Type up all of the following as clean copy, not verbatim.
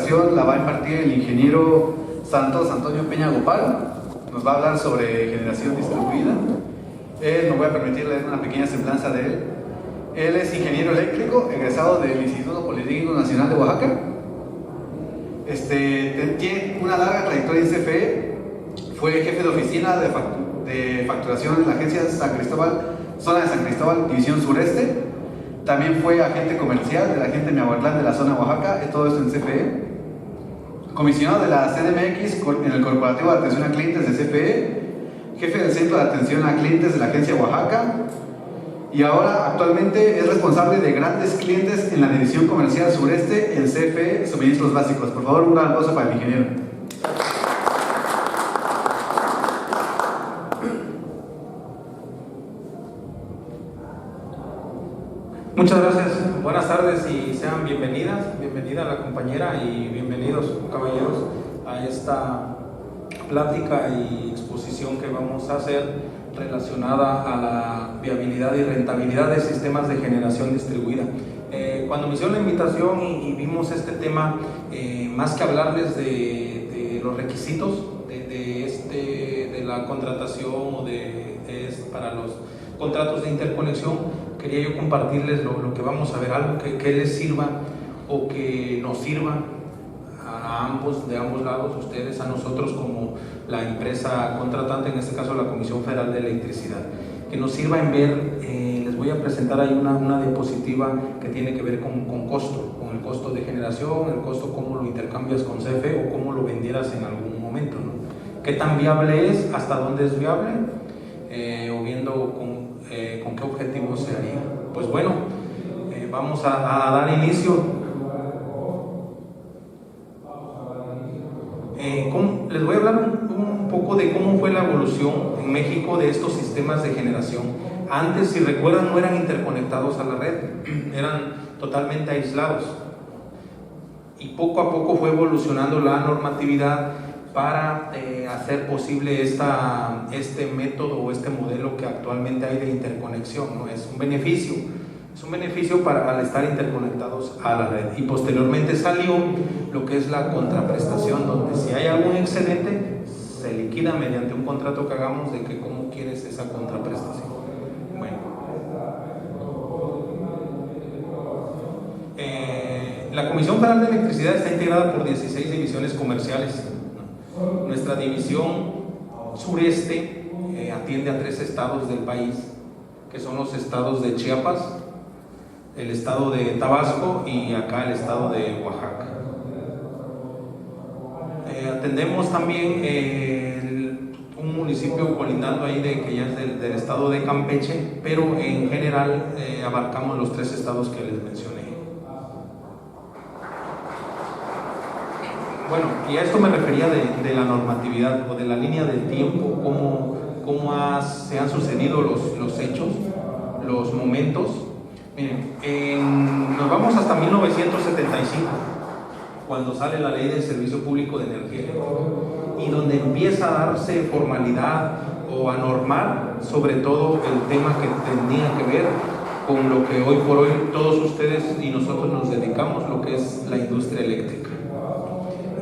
presentación la va a impartir el ingeniero Santos Antonio Peña Gopal. Nos va a hablar sobre generación distribuida. Me voy a permitir leer una pequeña semblanza de él. Él es ingeniero eléctrico, egresado del Instituto Politécnico Nacional de Oaxaca. Tiene una larga trayectoria en CFE. Fue jefe de oficina de facturación en la agencia San Cristóbal, zona de San Cristóbal, división sureste. También fue agente comercial de la agente Miahuatlán de la zona de Oaxaca, todo esto en CFE. Comisionado de la CDMX en el Corporativo de Atención a Clientes de CFE, jefe del Centro de Atención a Clientes de la agencia Oaxaca, y ahora actualmente es responsable de grandes clientes en la división comercial sureste en CFE Suministros Básicos. Por favor, un gran aplauso para el ingeniero. Muchas gracias, buenas tardes y sean bienvenida la compañera y bienvenidos caballeros a esta plática y exposición que vamos a hacer relacionada a la viabilidad y rentabilidad de sistemas de generación distribuida. Cuando me hicieron la invitación y vimos este tema, más que hablarles de los requisitos de la contratación o para los contratos de interconexión, quería yo compartirles lo que vamos a ver, algo que les sirva o que nos sirva de ambos lados, ustedes, a nosotros como la empresa contratante, en este caso la Comisión Federal de Electricidad, que nos sirva en ver. Les voy a presentar ahí una diapositiva que tiene que ver con costo, con el costo de generación, el costo cómo lo intercambias con CFE o cómo lo vendieras en algún momento, ¿no? Qué tan viable es, hasta dónde es viable, o viendo con qué objetivo se haría. Pues bueno, vamos a dar inicio. Les voy a hablar un poco de cómo fue la evolución en México de estos sistemas de generación. Antes, si recuerdan, no eran interconectados a la red, eran totalmente aislados. Y poco a poco fue evolucionando la normatividad para hacer posible este método o este modelo que actualmente hay de interconexión, ¿no? Es un beneficio al estar interconectados a la red. Y posteriormente salió lo que es la contraprestación, donde si hay algún excedente se liquida mediante un contrato que hagamos de que cómo quieres esa contraprestación. Bueno, la Comisión Federal de Electricidad está integrada por 16 divisiones comerciales. Nuestra división sureste atiende a 3 estados del país, que son los estados de Chiapas, el estado de Tabasco y acá el estado de Oaxaca. Atendemos también un municipio colindando ahí que ya es del estado de Campeche, pero en general abarcamos los 3 estados que les mencioné. Bueno, y a esto me refería de la normatividad o de la línea del tiempo, cómo se han sucedido los hechos, los momentos. Miren, nos vamos hasta 1975, cuando sale la Ley del Servicio Público de Energía Eléctrica, y donde empieza a darse formalidad o a normar sobre todo el tema que tenía que ver con lo que hoy por hoy todos ustedes y nosotros nos dedicamos, lo que es la industria eléctrica.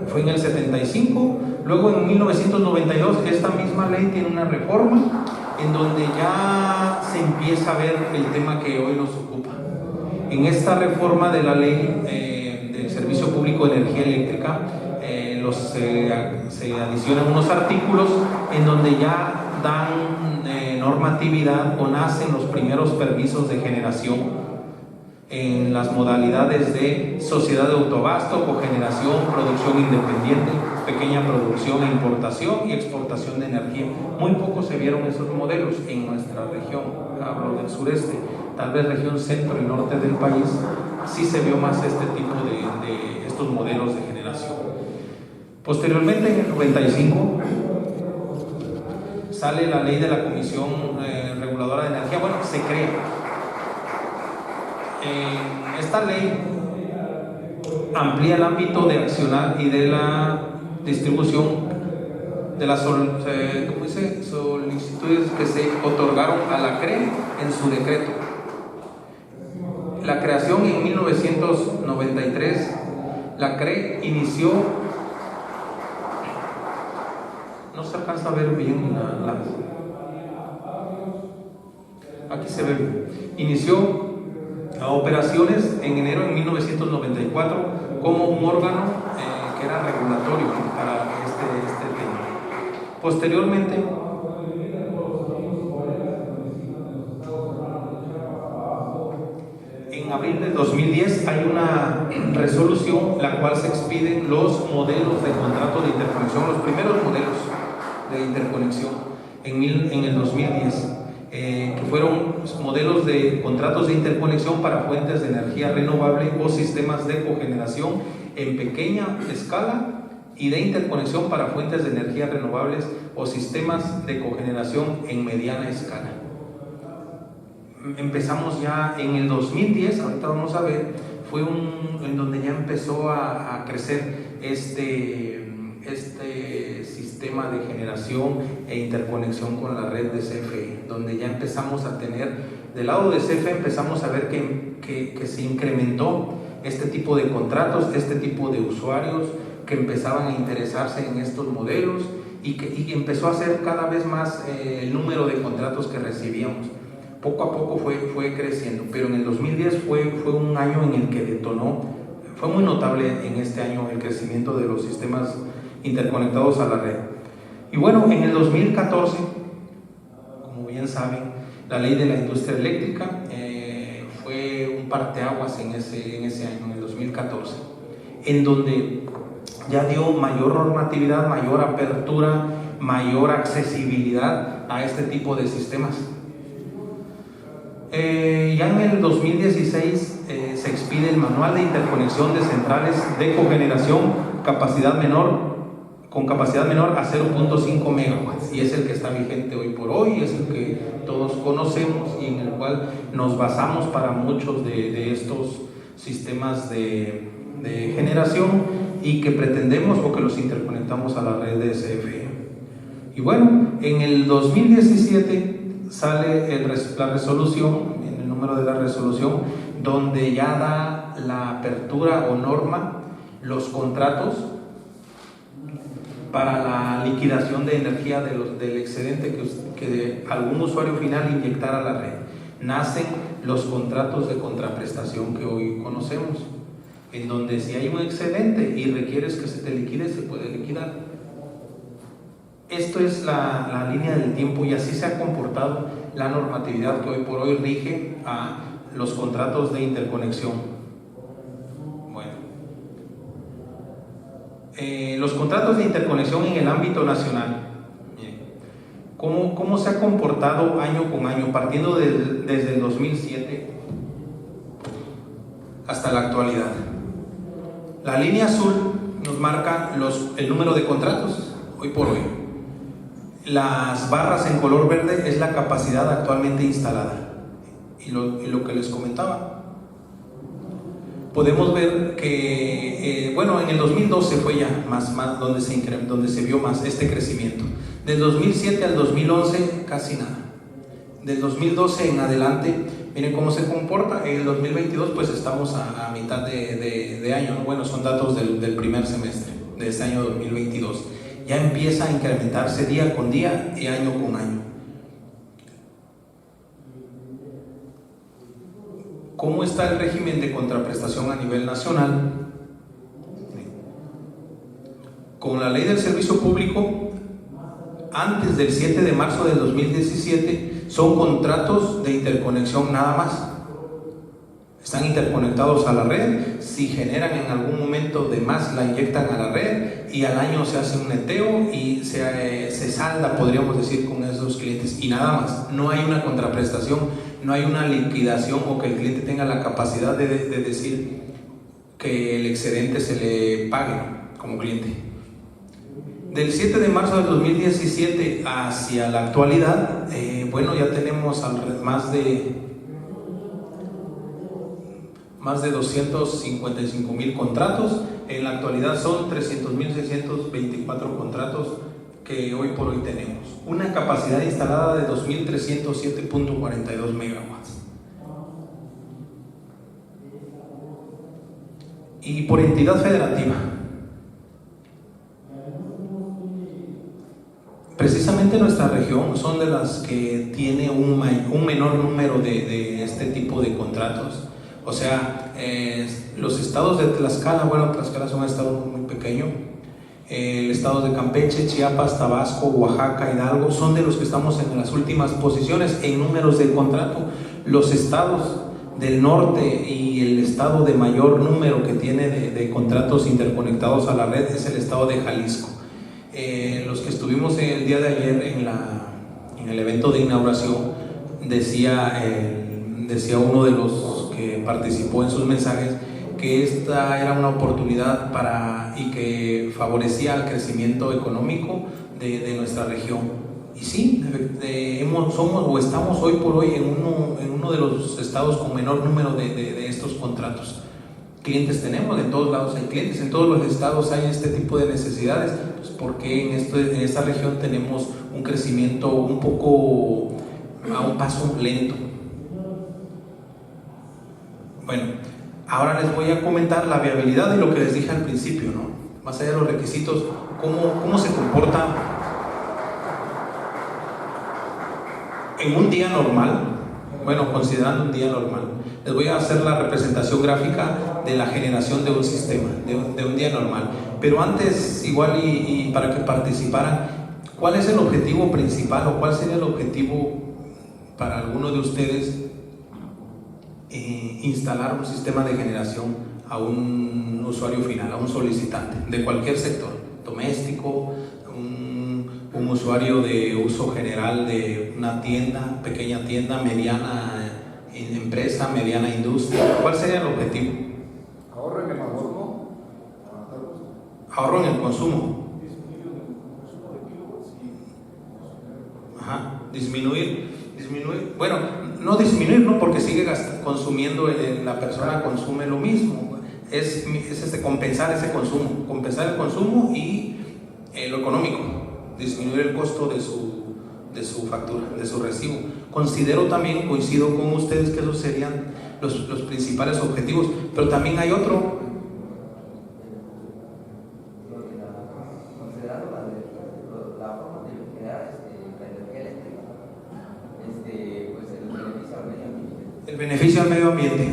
Fue en el 75, luego en 1992 esta misma ley tiene una reforma en donde ya se empieza a ver el tema que hoy nos ocupa. En esta reforma de la ley del Servicio Público de Energía Eléctrica se adicionan unos artículos en donde ya dan normatividad o nacen los primeros permisos de generación en las modalidades de sociedad de autoabasto, cogeneración, producción independiente, pequeña producción, importación y exportación de energía. Muy poco se vieron esos modelos en nuestra región, hablo del sureste, tal vez región centro y norte del país, sí se vio más este tipo de estos modelos de generación. Posteriormente, en el 95, sale la ley de la Comisión Reguladora de Energía, bueno, se crea. Esta ley amplía el ámbito de accionar y de la distribución de las solicitudes que se otorgaron a la CRE en su decreto. La creación en 1993 La CRE inició, no se alcanza a ver bien aquí se ve bien. Inició operaciones en enero de 1994 como un órgano que era regulatorio, ¿no?, para este tema. Posteriormente, en abril del 2010 hay una resolución la cual se expiden los modelos de contratos de interconexión, los primeros modelos de interconexión en el 2010, que fueron modelos de contratos de interconexión para fuentes de energía renovable o sistemas de cogeneración en pequeña escala y de interconexión para fuentes de energía renovables o sistemas de cogeneración en mediana escala. Empezamos ya en el 2010, ahorita vamos a ver, fue en donde ya empezó a crecer este sistema de generación e interconexión con la red de CFE, donde ya empezamos a tener, del lado de CFE empezamos a ver que se incrementó este tipo de contratos, este tipo de usuarios que empezaban a interesarse en estos modelos y empezó a ser cada vez más el número de contratos que recibíamos. Poco a poco fue creciendo, pero en el 2010 fue un año en el que detonó, fue muy notable en este año el crecimiento de los sistemas interconectados a la red. Y bueno, en el 2014, como bien saben, la ley de la industria eléctrica fue un parteaguas en ese año, en el 2014, en donde ya dio mayor normatividad, mayor apertura, mayor accesibilidad a este tipo de sistemas. Ya en el 2016 se expide el manual de interconexión de centrales de cogeneración con capacidad menor a 0.5 megawatts, y es el que está vigente hoy por hoy, es el que todos conocemos y en el cual nos basamos para muchos de estos sistemas de generación y que pretendemos o que los interconectamos a la red de CFE. Y bueno, en el 2017 sale la resolución, en el número de la resolución, donde ya da la apertura o norma los contratos para la liquidación de energía del excedente que algún usuario final inyectara a la red. Nacen los contratos de contraprestación que hoy conocemos, en donde si hay un excedente y requieres que se te liquide, se puede liquidar. Esto es la línea del tiempo y así se ha comportado la normatividad que hoy por hoy rige a los contratos de interconexión. Bueno, los contratos de interconexión en el ámbito nacional. ¿Cómo se ha comportado año con año, partiendo desde el 2007 hasta la actualidad? La línea azul nos marca el número de contratos hoy por hoy. Las barras en color verde es la capacidad actualmente instalada. Y lo que les comentaba, podemos ver que, en el 2012 fue ya más donde se vio más este crecimiento. Del 2007 al 2011 casi nada. Del 2012 en adelante, miren cómo se comporta. En el 2022 pues estamos a mitad de año, ¿no? Bueno, son datos del primer semestre de este año 2022. Ya empieza a incrementarse día con día y año con año. ¿Cómo está el régimen de contraprestación a nivel nacional? Con la ley del servicio público, antes del 7 de marzo del 2017, son contratos de interconexión nada más. Están interconectados a la red, si generan en algún momento de más la inyectan a la red y al año se hace un neteo y se salda, podríamos decir, con esos clientes y nada más. No hay una contraprestación, no hay una liquidación o que el cliente tenga la capacidad de decir que el excedente se le pague como cliente. Del 7 de marzo del 2017 hacia la actualidad, ya tenemos más de 255,000 contratos. En la actualidad son 300,624 contratos que hoy por hoy tenemos. Una capacidad instalada de 2,307.42 megawatts. y por entidad federativa. Precisamente nuestra región son de las que tiene un menor número de este tipo de contratos. O sea, los estados de Tlaxcala, bueno, Tlaxcala es un estado muy pequeño, estados de Campeche, Chiapas, Tabasco, Oaxaca, Hidalgo, son de los que estamos en las últimas posiciones en números de contrato. Los estados del norte y el estado de mayor número que tiene de contratos interconectados a la red es el estado de Jalisco. Los que estuvimos el día de ayer en el evento de inauguración, decía uno de los que participó en sus mensajes que esta era una oportunidad y que favorecía el crecimiento económico de nuestra región. Y sí, estamos hoy por hoy en uno de los estados con menor número de estos contratos. Clientes tenemos, en todos lados hay clientes, en todos los estados hay este tipo de necesidades, pues porque en esta región tenemos un crecimiento un poco a un paso lento. Bueno, ahora les voy a comentar la viabilidad de lo que les dije al principio, ¿no? Más allá de los requisitos, cómo se comporta en un día normal. Bueno, considerando un día normal, les voy a hacer la representación gráfica de la generación de un sistema, de un día normal. Pero antes, igual y para que participaran, ¿cuál es el objetivo principal o cuál sería el objetivo para alguno de ustedes instalar un sistema de generación a un usuario final, a un solicitante de cualquier sector, doméstico, un usuario de uso general de una tienda, pequeña tienda, mediana empresa, mediana industria? ¿Cuál sería el objetivo? Ahorro en el consumo. Ahorro en el consumo. Ajá. Disminuir, bueno, no disminuir, ¿no? Porque sigue consumiendo, la persona consume lo mismo. Es compensar ese consumo, compensar el consumo y lo económico, disminuir el costo de su factura, de su recibo. Coincido con ustedes que esos serían los principales objetivos, pero también hay otro. Considerando la forma de generar la energía eléctrica, pues el beneficio al medio ambiente. El beneficio al medio ambiente.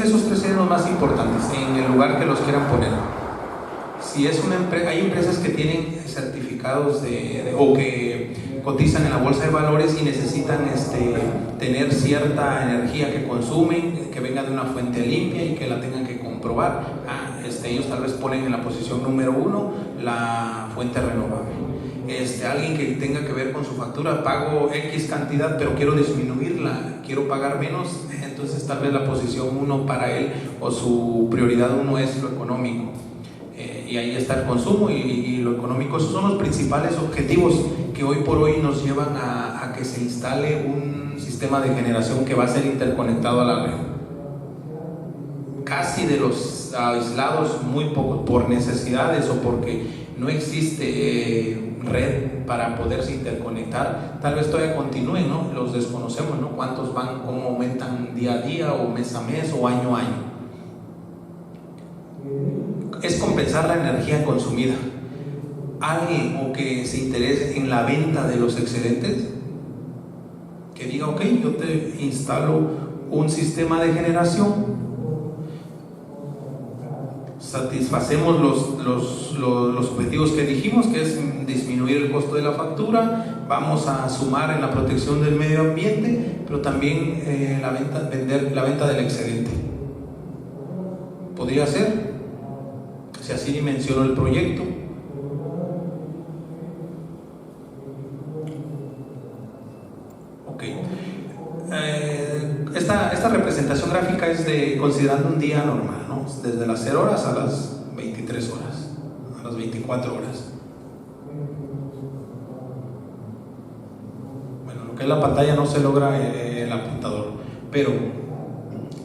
Esos tres serían los más importantes en el lugar que los quieran poner. Si es hay empresas que tienen certificados o que cotizan en la bolsa de valores y necesitan tener cierta energía que consumen, que venga de una fuente limpia y que la tengan que comprobar. Ellos tal vez ponen en la posición número 1 la fuente renovable. Alguien que tenga que ver con su factura, pago X cantidad pero quiero disminuirla, quiero pagar menos, entonces tal vez la posición 1 para él o su prioridad 1 es lo económico. Y ahí está el consumo y lo económico. Esos son los principales objetivos que hoy por hoy nos llevan a que se instale un sistema de generación que va a ser interconectado a la red. Casi de los aislados, muy pocos, por necesidades o porque no existe red para poderse interconectar, tal vez todavía continúen, ¿no? Los desconocemos, ¿no? Cuántos van, cómo aumentan día a día o mes a mes o año a año. Es compensar la energía consumida. Alguien o que se interese en la venta de los excedentes, que diga, ok, yo te instalo un sistema de generación, satisfacemos los objetivos que dijimos, que es disminuir el costo de la factura, vamos a sumar en la protección del medio ambiente, pero también la venta del excedente. Podría ser, si así dimensiono el proyecto. Ok. Esta representación gráfica es considerando un día normal, ¿no? Desde las 0 horas a las 23 horas, a las 24 horas. Bueno, lo que es la pantalla no se logra el apuntador, pero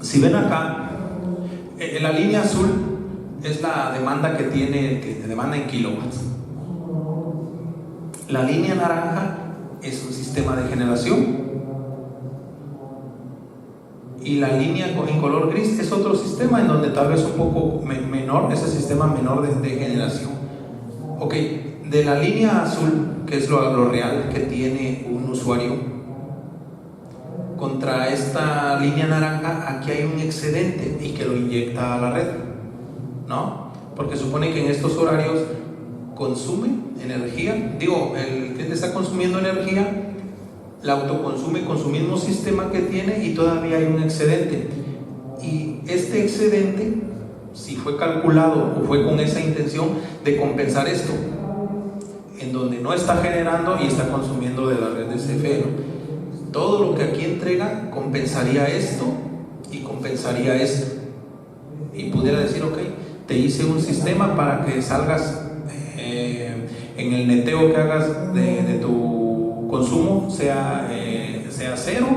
si ven acá, la línea azul es la demanda que tiene el cliente, demanda en kilowatts. La línea naranja es un sistema de generación y la línea en color gris es otro sistema en donde tal vez un poco menor, ese sistema menor de generación. Ok, de la línea azul, que es lo real que tiene un usuario, contra esta línea naranja, aquí hay un excedente y que lo inyecta a la red, ¿no? Porque supone que en estos horarios consume energía, el cliente está consumiendo energía, la autoconsume con su mismo sistema que tiene y todavía hay un excedente. Y este excedente, si fue calculado o fue con esa intención de compensar esto, en donde no está generando y está consumiendo de la red de CFE, ¿no? Todo lo que aquí entrega compensaría esto y compensaría esto. Y pudiera decir, ok, te hice un sistema para que salgas en el neteo que hagas de tu consumo sea cero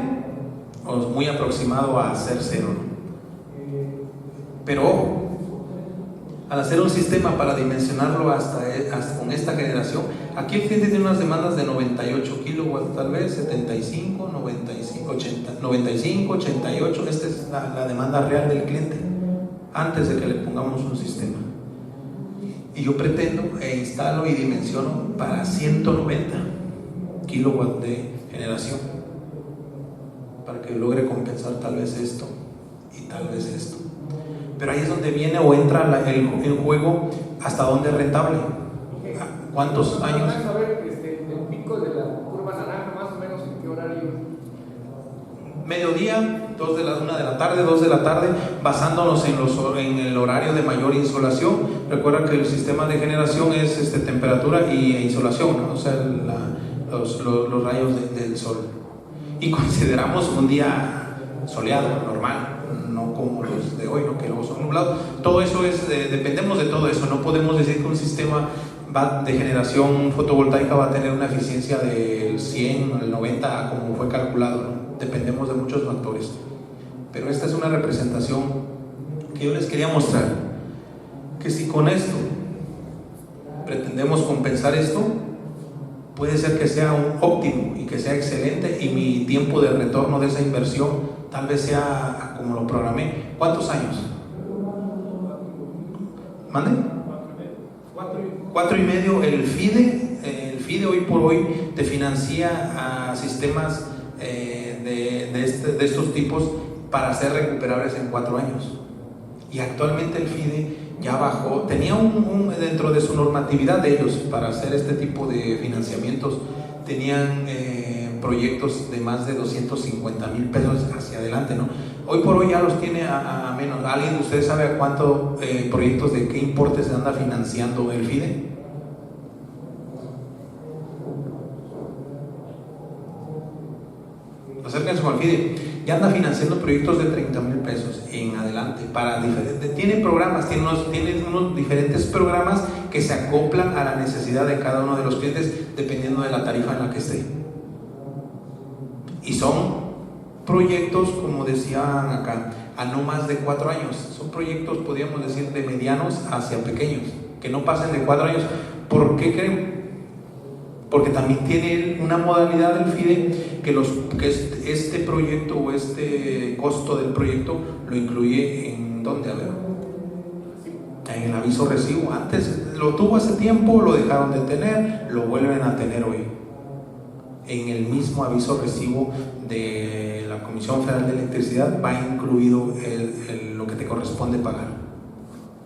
o muy aproximado a ser cero, ¿no? Pero ojo, al hacer un sistema para dimensionarlo hasta con esta generación, aquí el cliente tiene unas demandas de 98 kilowatts, tal vez 75, 95, 80, 95, 88. Esta es la demanda real del cliente antes de que le pongamos un sistema. Y yo pretendo instalo y dimensiono para 190 kilowatts de generación para que logre compensar tal vez esto y tal vez esto. Pero ahí es donde viene o entra el juego hasta dónde es rentable. ¿Cuántos años? ¿Puedes saber el pico de la curva naranja más o menos en qué horario? Mediodía, 1 de la tarde, 2 de la tarde, basándonos en el horario de mayor insolación. Recuerda que el sistema de generación es temperatura e insolación, ¿no? O sea, los rayos del sol. Y consideramos un día soleado, normal, no como los de hoy, ¿no? Que luego son nublados. Todo eso dependemos de todo eso. No podemos decir que un sistema de generación fotovoltaica va a tener una eficiencia del 100 o del 90 como fue calculado, ¿no? Dependemos de muchos factores. Pero esta es una representación que yo les quería mostrar, que si con esto pretendemos compensar esto, puede ser que sea un óptimo y que sea excelente y mi tiempo de retorno de esa inversión tal vez sea como lo programé. ¿Cuántos años? ¿Mande? 4,5. El FIDE hoy por hoy te financia a sistemas de estos tipos para ser recuperables en 4 años. Y actualmente el FIDE ya bajó, tenía dentro de su normatividad de ellos para hacer este tipo de financiamientos, tenían proyectos de más de 250,000 pesos hacia adelante, ¿no? Hoy por hoy ya los tiene a menos. ¿Alguien de ustedes sabe a cuántos proyectos de qué importe se anda financiando el FIDE? Acérquense al FIDE. Ya anda financiando proyectos de 30,000 pesos en adelante para tiene programas, tiene unos diferentes programas que se acoplan a la necesidad de cada uno de los clientes dependiendo de la tarifa en la que esté. Y son proyectos, como decían acá, a no más de 4 años. Son proyectos, podríamos decir, de medianos hacia pequeños, que no pasen de 4 años. ¿Por qué creen? Porque también tiene una modalidad del FIDE que este proyecto o este costo del proyecto lo incluye en ¿dónde? A ver, en el aviso recibo. Antes lo tuvo hace tiempo, lo dejaron de tener, lo vuelven a tener hoy. En el mismo aviso recibo de la Comisión Federal de Electricidad va incluido lo que te corresponde pagar.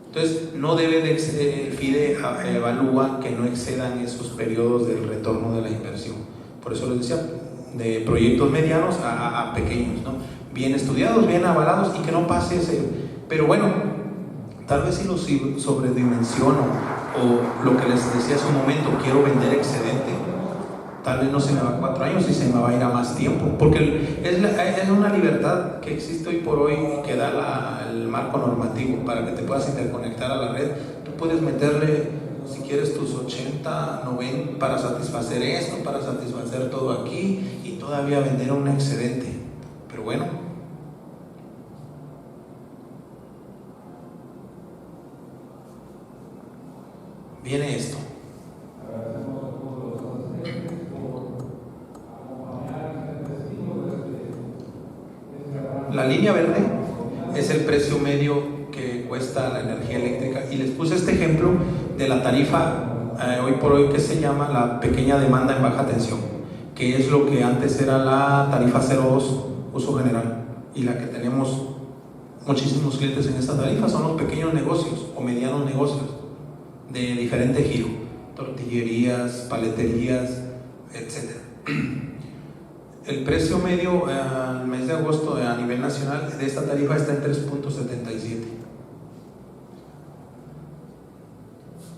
Entonces, no debe de el FIDE evalúa que no excedan esos periodos del retorno de la inversión. Por eso les decía, de proyectos medianos a pequeños, ¿no? Bien estudiados, bien avalados y que no pase ese. Pero bueno, tal vez si lo sobredimensiono o lo que les decía hace un momento, quiero vender excedente, tal vez no se me va a 4 años y se me va a ir a más tiempo, porque es una libertad que existe hoy por hoy que da el marco normativo para que te puedas interconectar a la red. Tú puedes meterle, si quieres, tus 80, 90 para satisfacer esto, para satisfacer todo aquí y todavía vender un excedente. Pero bueno, viene esto. la línea verde es el precio medio que cuesta la energía eléctrica, y les puse este ejemplo de la tarifa hoy por hoy que se llama la pequeña demanda en baja tensión, que es lo que antes era la tarifa 02 uso general, y la que tenemos muchísimos clientes en esta tarifa son los pequeños negocios o medianos negocios de diferente giro, tortillerías, paleterías, etc. El precio medio al mes de agosto a nivel nacional de esta tarifa está en 3.77.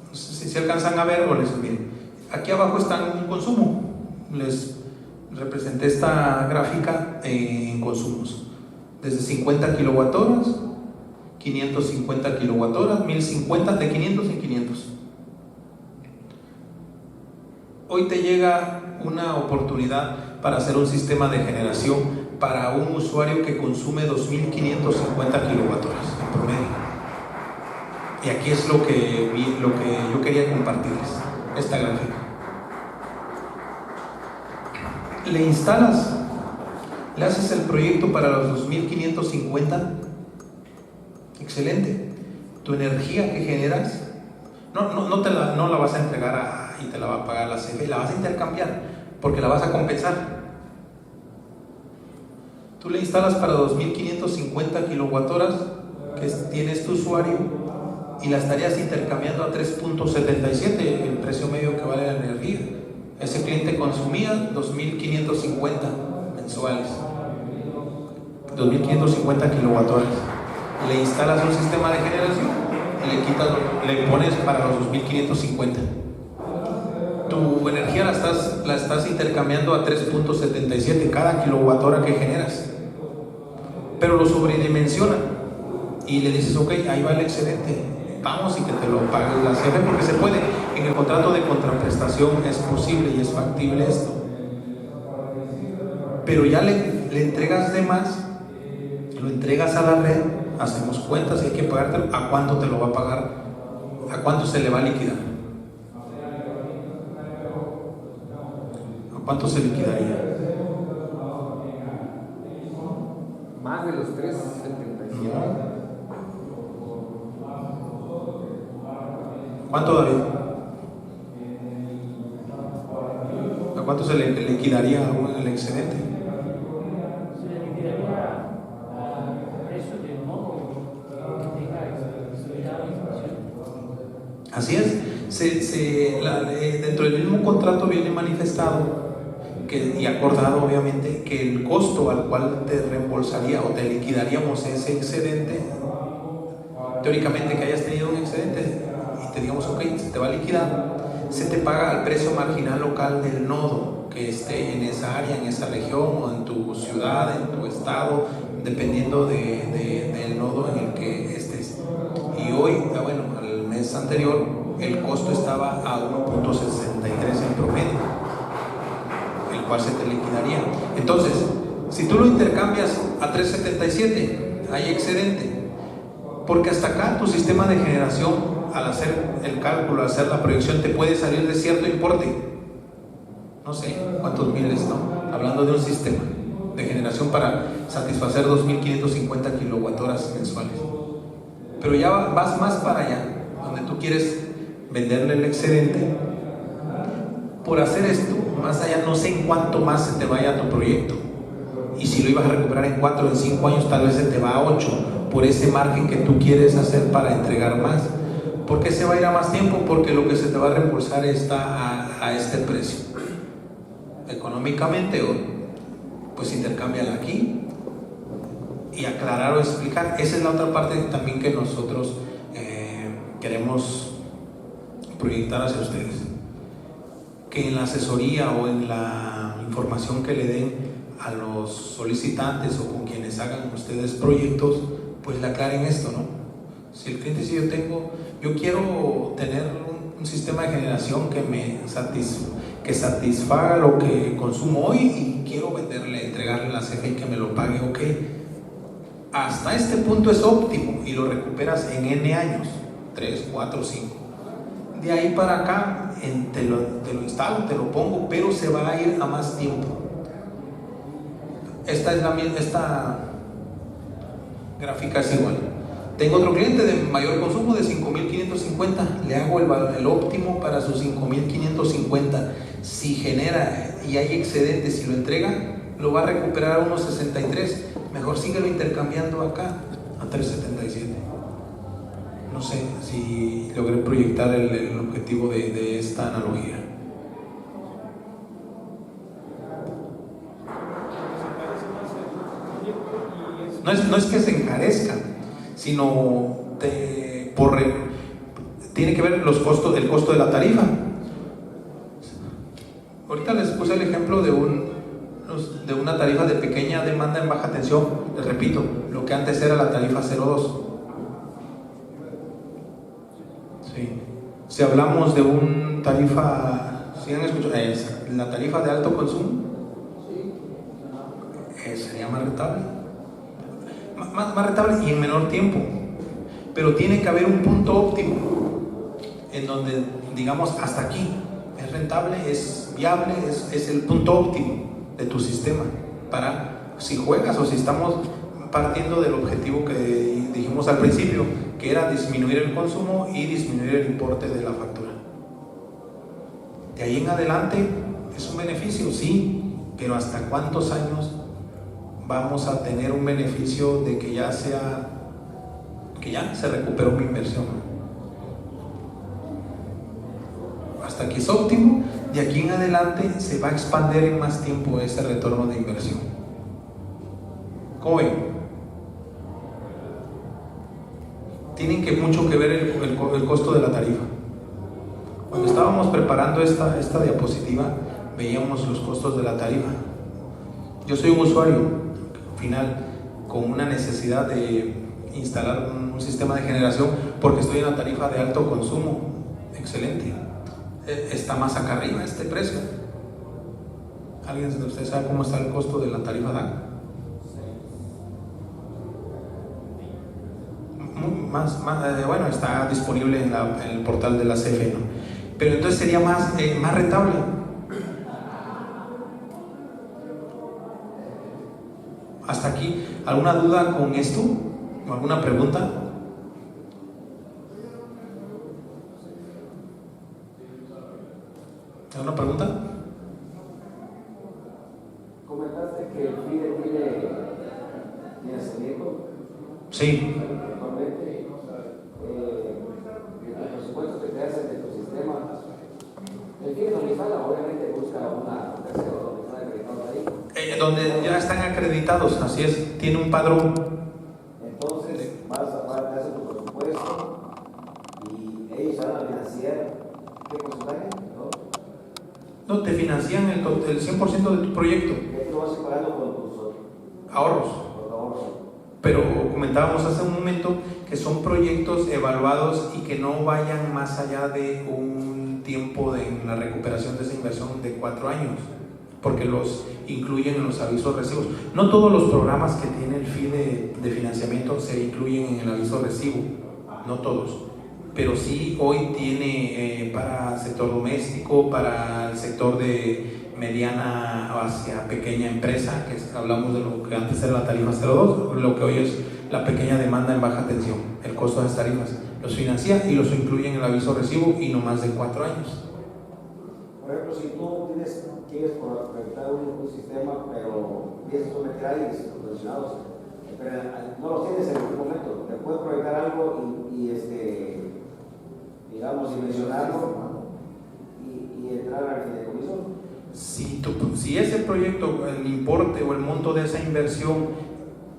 No sé si se alcanzan a ver o les miren. Aquí abajo está un consumo. Les representé esta gráfica en consumos. Desde 50 kilowatt-horas, 550 kilowatt-horas, 1050, de 500 en 500. Hoy te llega una oportunidad para hacer un sistema de generación para un usuario que consume 2550 kilowatt-horas en promedio. Y aquí es lo que yo quería compartirles, esta gráfica. Le instalas, le haces el proyecto para los 2550, excelente. Tu energía que generas no la vas a entregar y te la va a pagar la CFE, la vas a intercambiar porque la vas a compensar. Tú le instalas para 2550 kilowatt-horas que tienes tu usuario y la estarías intercambiando a 3.77, el precio medio que vale la energía. Ese cliente consumía 2550 mensuales, 2550 kilowatt-horas. Le instalas un sistema de generación, le pones para los 2550. Tu energía la estás intercambiando a 3.77 cada kilowatt-hora que generas, pero lo sobredimensiona y le dices, ok, ahí va el excedente, vamos, y que te lo pague la CFE, porque se puede. En el contrato de contraprestación es posible y es factible esto, pero ya le entregas de más, lo entregas a la red, hacemos cuentas y hay que pagarte. ¿A cuánto te lo va a pagar? ¿A cuánto se le va a liquidar? ¿A cuánto se liquidaría? Más de los 3.77. ¿Cuánto, David? ¿A cuánto se le liquidaría el excedente? Se le liquidaría al precio del modo que tenga explotado inflación. Así es. Dentro del mismo contrato viene manifestado y acordado, obviamente, que el costo al cual te reembolsaría o te liquidaríamos ese excedente, teóricamente que hayas tenido un excedente y te digamos, ok, se te va a liquidar, se te paga al precio marginal local del nodo que esté en esa área, en esa región o en tu ciudad, en tu estado, dependiendo del nodo en el que estés. Y hoy, al mes anterior, el costo estaba a 1.63 en promedio, el cual se te liquidaría. Entonces, si tú lo intercambias a 3.77, hay excedente, porque hasta acá tu sistema de generación, al hacer el cálculo, al hacer la proyección, te puede salir de cierto importe, no sé cuántos miles, ¿no? Hablando de un sistema de generación para satisfacer 2550 kilowatt-horas mensuales. Pero ya vas más para allá, donde tú quieres venderle el excedente. Por hacer esto, más allá, no sé en cuánto más se te vaya tu proyecto, y si lo ibas a recuperar en 4 o en 5 años, tal vez se te va a 8, por ese margen que tú quieres hacer para entregar más. ¿Por qué se va a ir a más tiempo? Porque lo que se te va a reembolsar está a este precio. Económicamente, pues intercámbiala aquí y aclarar o explicar. Esa es la otra parte también que nosotros queremos proyectar hacia ustedes, que en la asesoría o en la información que le den a los solicitantes o con quienes hagan ustedes proyectos, pues le aclaren esto, ¿no? Si el cliente dice, yo quiero tener un sistema de generación que satisfaga lo que consumo hoy y quiero entregarle la CFE y que me lo pague, ok, hasta este punto es óptimo y lo recuperas en N años, 3, 4, 5. De ahí para acá te lo instalo, te lo pongo, pero se va a ir a más tiempo. Esta gráfica es igual. Tengo otro cliente de mayor consumo de 5.550, le hago el óptimo para sus 5.550. Si genera y hay excedente, si lo entrega, lo va a recuperar a unos 63. Mejor síguelo intercambiando acá a 377. No sé si logré proyectar el objetivo de esta analogía. No es que se encarezcan, sino tiene que ver el costo de la tarifa. Ahorita les puse el ejemplo de una tarifa de pequeña demanda en baja tensión. Les repito, lo que antes era la tarifa 02. Sí. Si hablamos de una tarifa, ¿sí han escuchado? La tarifa de alto consumo, sería más rentable. Más rentable y en menor tiempo. Pero tiene que haber un punto óptimo en donde digamos hasta aquí es rentable, es viable, es el punto óptimo de tu sistema para si juegas o si estamos partiendo del objetivo que dijimos al principio, que era disminuir el consumo y disminuir el importe de la factura. De ahí en adelante es un beneficio, sí, pero ¿hasta cuántos años vamos a tener un beneficio de que ya se recuperó mi inversión? Hasta aquí es óptimo, de aquí en adelante se va a expandir en más tiempo ese retorno de inversión. ¿Cómo ven? Tienen mucho que ver el costo de la tarifa. Cuando estábamos preparando esta diapositiva, veíamos los costos de la tarifa. Yo soy un usuario final con una necesidad de instalar un sistema de generación porque estoy en la tarifa de alto consumo. Excelente. Está más acá arriba este precio. ¿Alguien de ustedes sabe cómo está el costo de la tarifa DAC? Bueno, está disponible en el portal de la CFE, ¿no? Pero entonces sería más rentable. Hasta aquí, ¿alguna duda con esto? ¿Alguna pregunta? ¿Alguna pregunta? Comentaste que el FIDE tiene financiamiento. Sí. Actualmente, los presupuestos que te hacen de tu sistema, el FIDE donde sala obviamente busca una tercera donde están acreditados ahí. Donde ya están acreditados, así es, tiene un padrón. Entonces, vas a hacer tu presupuesto y ellos van a financiar qué porcentaje, ¿no? No, te financian el 100% de tu proyecto. ¿Qué tú vas pagando con tus Ahorros. ahorros? Pero comentábamos hace un momento que son proyectos evaluados y que no vayan más allá de un tiempo en la recuperación de esa inversión de 4 años, porque los incluyen en los avisos recibos. No todos los programas que tiene el FIDE de financiamiento se incluyen en el aviso recibo, no todos, pero sí hoy tiene para sector doméstico, para el sector de mediana hacia pequeña empresa, que hablamos de lo que antes era la tarifa 02, lo que hoy es la pequeña demanda en baja tensión. El costo de las tarifas los financia y los incluye en el aviso recibo y no más de 4 años. Por ejemplo, si tú quieres proyectar un sistema, pero tienes que someter a alguien profesionados, pero no los tienes en este momento, te puedes proyectar algo y digamos, dimensionarlo y entrar al fideicomiso. Si ese proyecto, el importe o el monto de esa inversión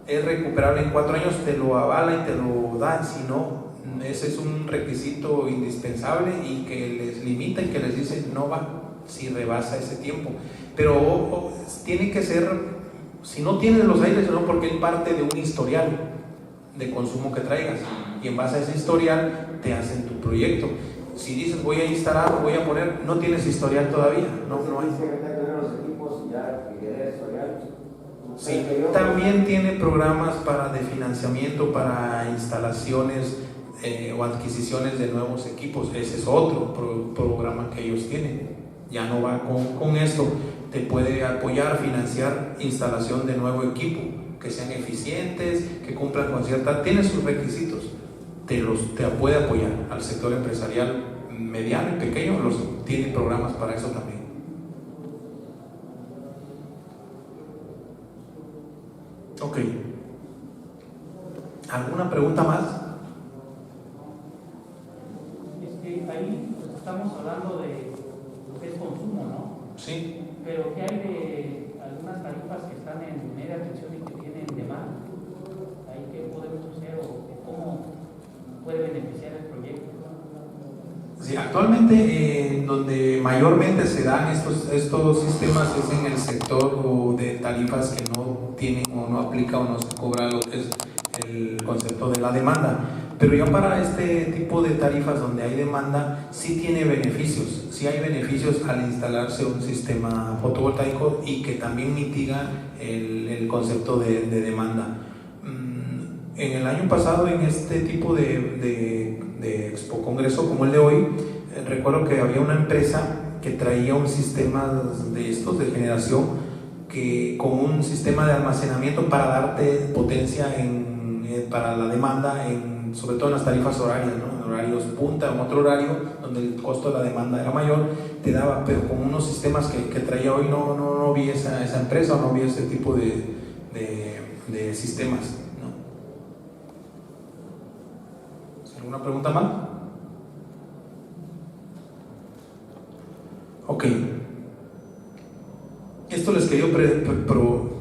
es recuperable en 4 años, te lo avala y te lo da. Si no, ese es un requisito indispensable y que les limita y que les dice no va si rebasa ese tiempo. Pero tiene que ser, si no tienes los aires, no, porque es parte de un historial de consumo que traigas y en base a ese historial te hacen tu proyecto. Si dices voy a instalar, voy a poner, no tienes historial todavía, no hay. Sí, también tiene programas de financiamiento para instalaciones o adquisiciones de nuevos equipos. Ese es otro programa que ellos tienen. Ya no va con esto, te puede apoyar, financiar instalación de nuevo equipo que sean eficientes, que cumplan con cierta, tiene sus requisitos, te puede apoyar. Al sector empresarial mediano y pequeño tiene programas para eso también. Ok. ¿Alguna pregunta más? Ahí pues, estamos hablando de lo que es consumo, ¿no? Sí. Pero ¿qué hay de algunas tarifas que están en media tensión y que tienen demanda? ¿Ahí qué podemos hacer o cómo puede beneficiar el proyecto? Sí, actualmente donde mayormente se dan estos sistemas es en el sector de tarifas que no tienen o no aplica o no se cobra lo que es el concepto de la demanda. Pero ya para este tipo de tarifas donde hay demanda, sí tiene beneficios, sí hay beneficios al instalarse un sistema fotovoltaico y que también mitiga el concepto de demanda. En el año pasado, en este tipo de expo congreso como el de hoy, recuerdo que había una empresa que traía un sistema de estos de generación con un sistema de almacenamiento para darte potencia para la demanda, sobre todo en las tarifas horarias, ¿no? En horarios punta, en otro horario donde el costo de la demanda era mayor, te daba, pero con unos sistemas que traía hoy no vi esa empresa, o no vi ese tipo de sistemas. ¿Alguna pregunta más? Ok. Esto les quería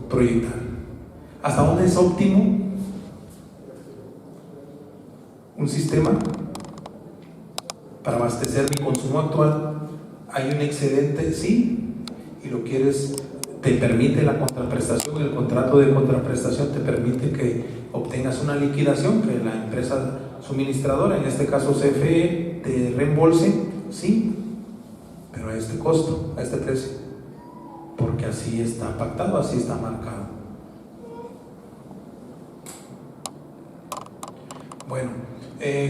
proyectar. ¿Hasta dónde es óptimo un sistema para abastecer mi consumo actual? Hay un excedente, sí, y lo quieres, te permite la contraprestación, el contrato de contraprestación te permite que obtengas una liquidación, que la empresa suministradora, en este caso CFE, te reembolse, sí, pero a este costo, a este precio, porque así está pactado, así está marcado. Bueno,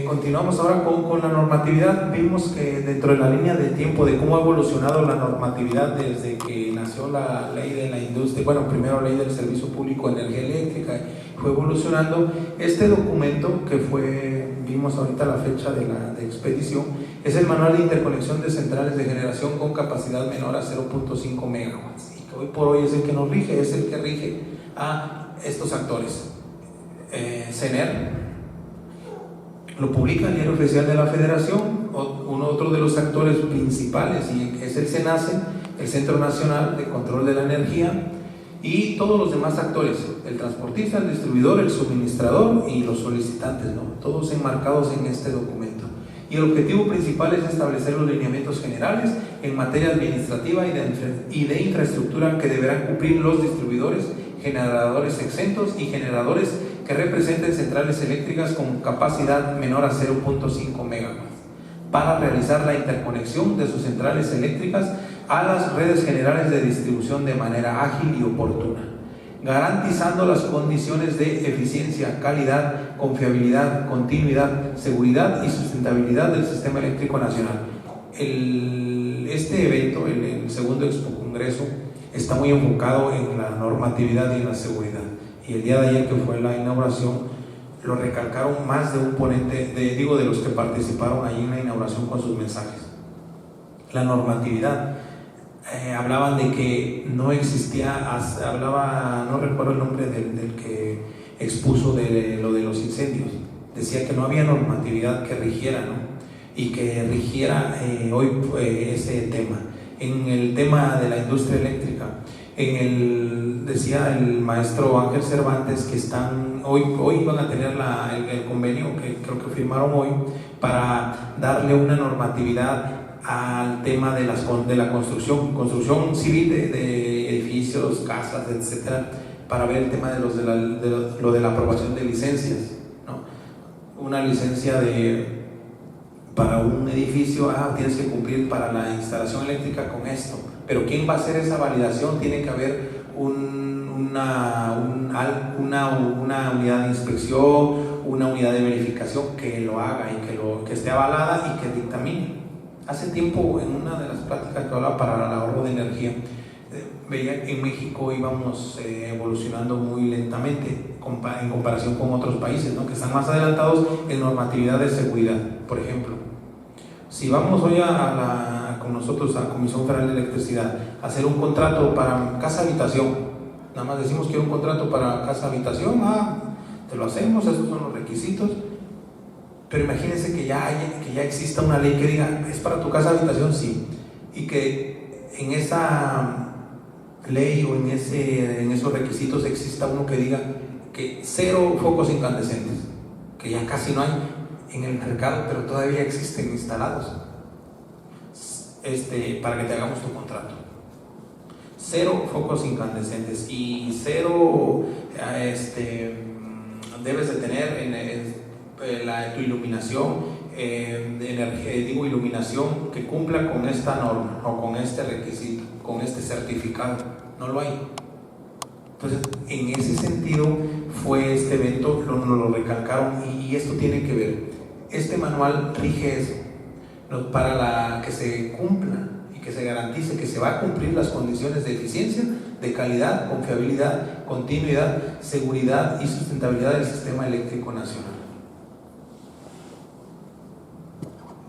continuamos ahora con la normatividad. Vimos que dentro de la línea de tiempo de cómo ha evolucionado la normatividad desde que nació la ley de la industria, bueno, primero ley del servicio público de energía eléctrica, fue evolucionando. Este documento que vimos ahorita la fecha de expedición, es el manual de interconexión de centrales de generación con capacidad menor a 0.5 megawatts, y que hoy por hoy es el que nos rige, es el que rige a estos actores. CENER lo publica el Diario Oficial de la Federación, otro de los actores principales, y es el CENACE, el Centro Nacional de Control de la Energía, y todos los demás actores, el transportista, el distribuidor, el suministrador y los solicitantes, ¿no? Todos enmarcados en este documento. Y el objetivo principal es establecer los lineamientos generales en materia administrativa y de infraestructura que deberán cumplir los distribuidores, generadores exentos y generadores que representen centrales eléctricas con capacidad menor a 0.5 megawatts para realizar la interconexión de sus centrales eléctricas a las redes generales de distribución de manera ágil y oportuna, garantizando las condiciones de eficiencia, calidad, confiabilidad, continuidad, seguridad y sustentabilidad del sistema eléctrico nacional. Este evento, el segundo Expo Congreso, está muy enfocado en la normatividad y en la seguridad. Y el día de ayer, que fue la inauguración, lo recalcaron más de un ponente, de los que participaron allí en la inauguración con sus mensajes. La normatividad. Hablaban de que no existía, no recuerdo el nombre del que expuso de lo de los incendios. Decía que no había normatividad que rigiera, ¿no? Y que rigiera hoy ese tema. En el tema de la industria eléctrica, decía el maestro Ángel Cervantes que hoy van a tener el convenio que creo que firmaron hoy para darle una normatividad al tema de la construcción civil de edificios, casas, etcétera, para ver el tema de lo de la aprobación de licencias, ¿no? Una licencia para un edificio, tienes que cumplir para la instalación eléctrica con esto, pero ¿quién va a hacer esa validación? Tiene que haber una unidad de inspección, una unidad de verificación que lo haga y que esté avalada y que dictamine. Hace tiempo, en una de las pláticas que hablaba para el ahorro de energía, veía que en México íbamos evolucionando muy lentamente en comparación con otros países, ¿no? Que están más adelantados en normatividad de seguridad. Por ejemplo, si vamos hoy con nosotros a la Comisión Federal de Electricidad a hacer un contrato para casa-habitación, nada más decimos que un contrato para casa-habitación, te lo hacemos, esos son los requisitos. Pero imagínense que ya exista una ley que diga, es para tu casa-habitación, sí, y que en esa ley o en esos requisitos exista uno que diga que 0 focos incandescentes, que ya casi no hay en el mercado, pero todavía existen instalados, para que te hagamos tu contrato. 0 focos incandescentes y 0 debes de tener tu iluminación, iluminación que cumpla con esta norma o con este requisito, con este certificado. No lo hay. Entonces, en ese sentido fue este evento, nos lo recalcaron y esto tiene que ver. Este manual rige eso, para que se cumpla y que se garantice que se va a cumplir las condiciones de eficiencia, de calidad, confiabilidad, continuidad, seguridad y sustentabilidad del sistema eléctrico nacional.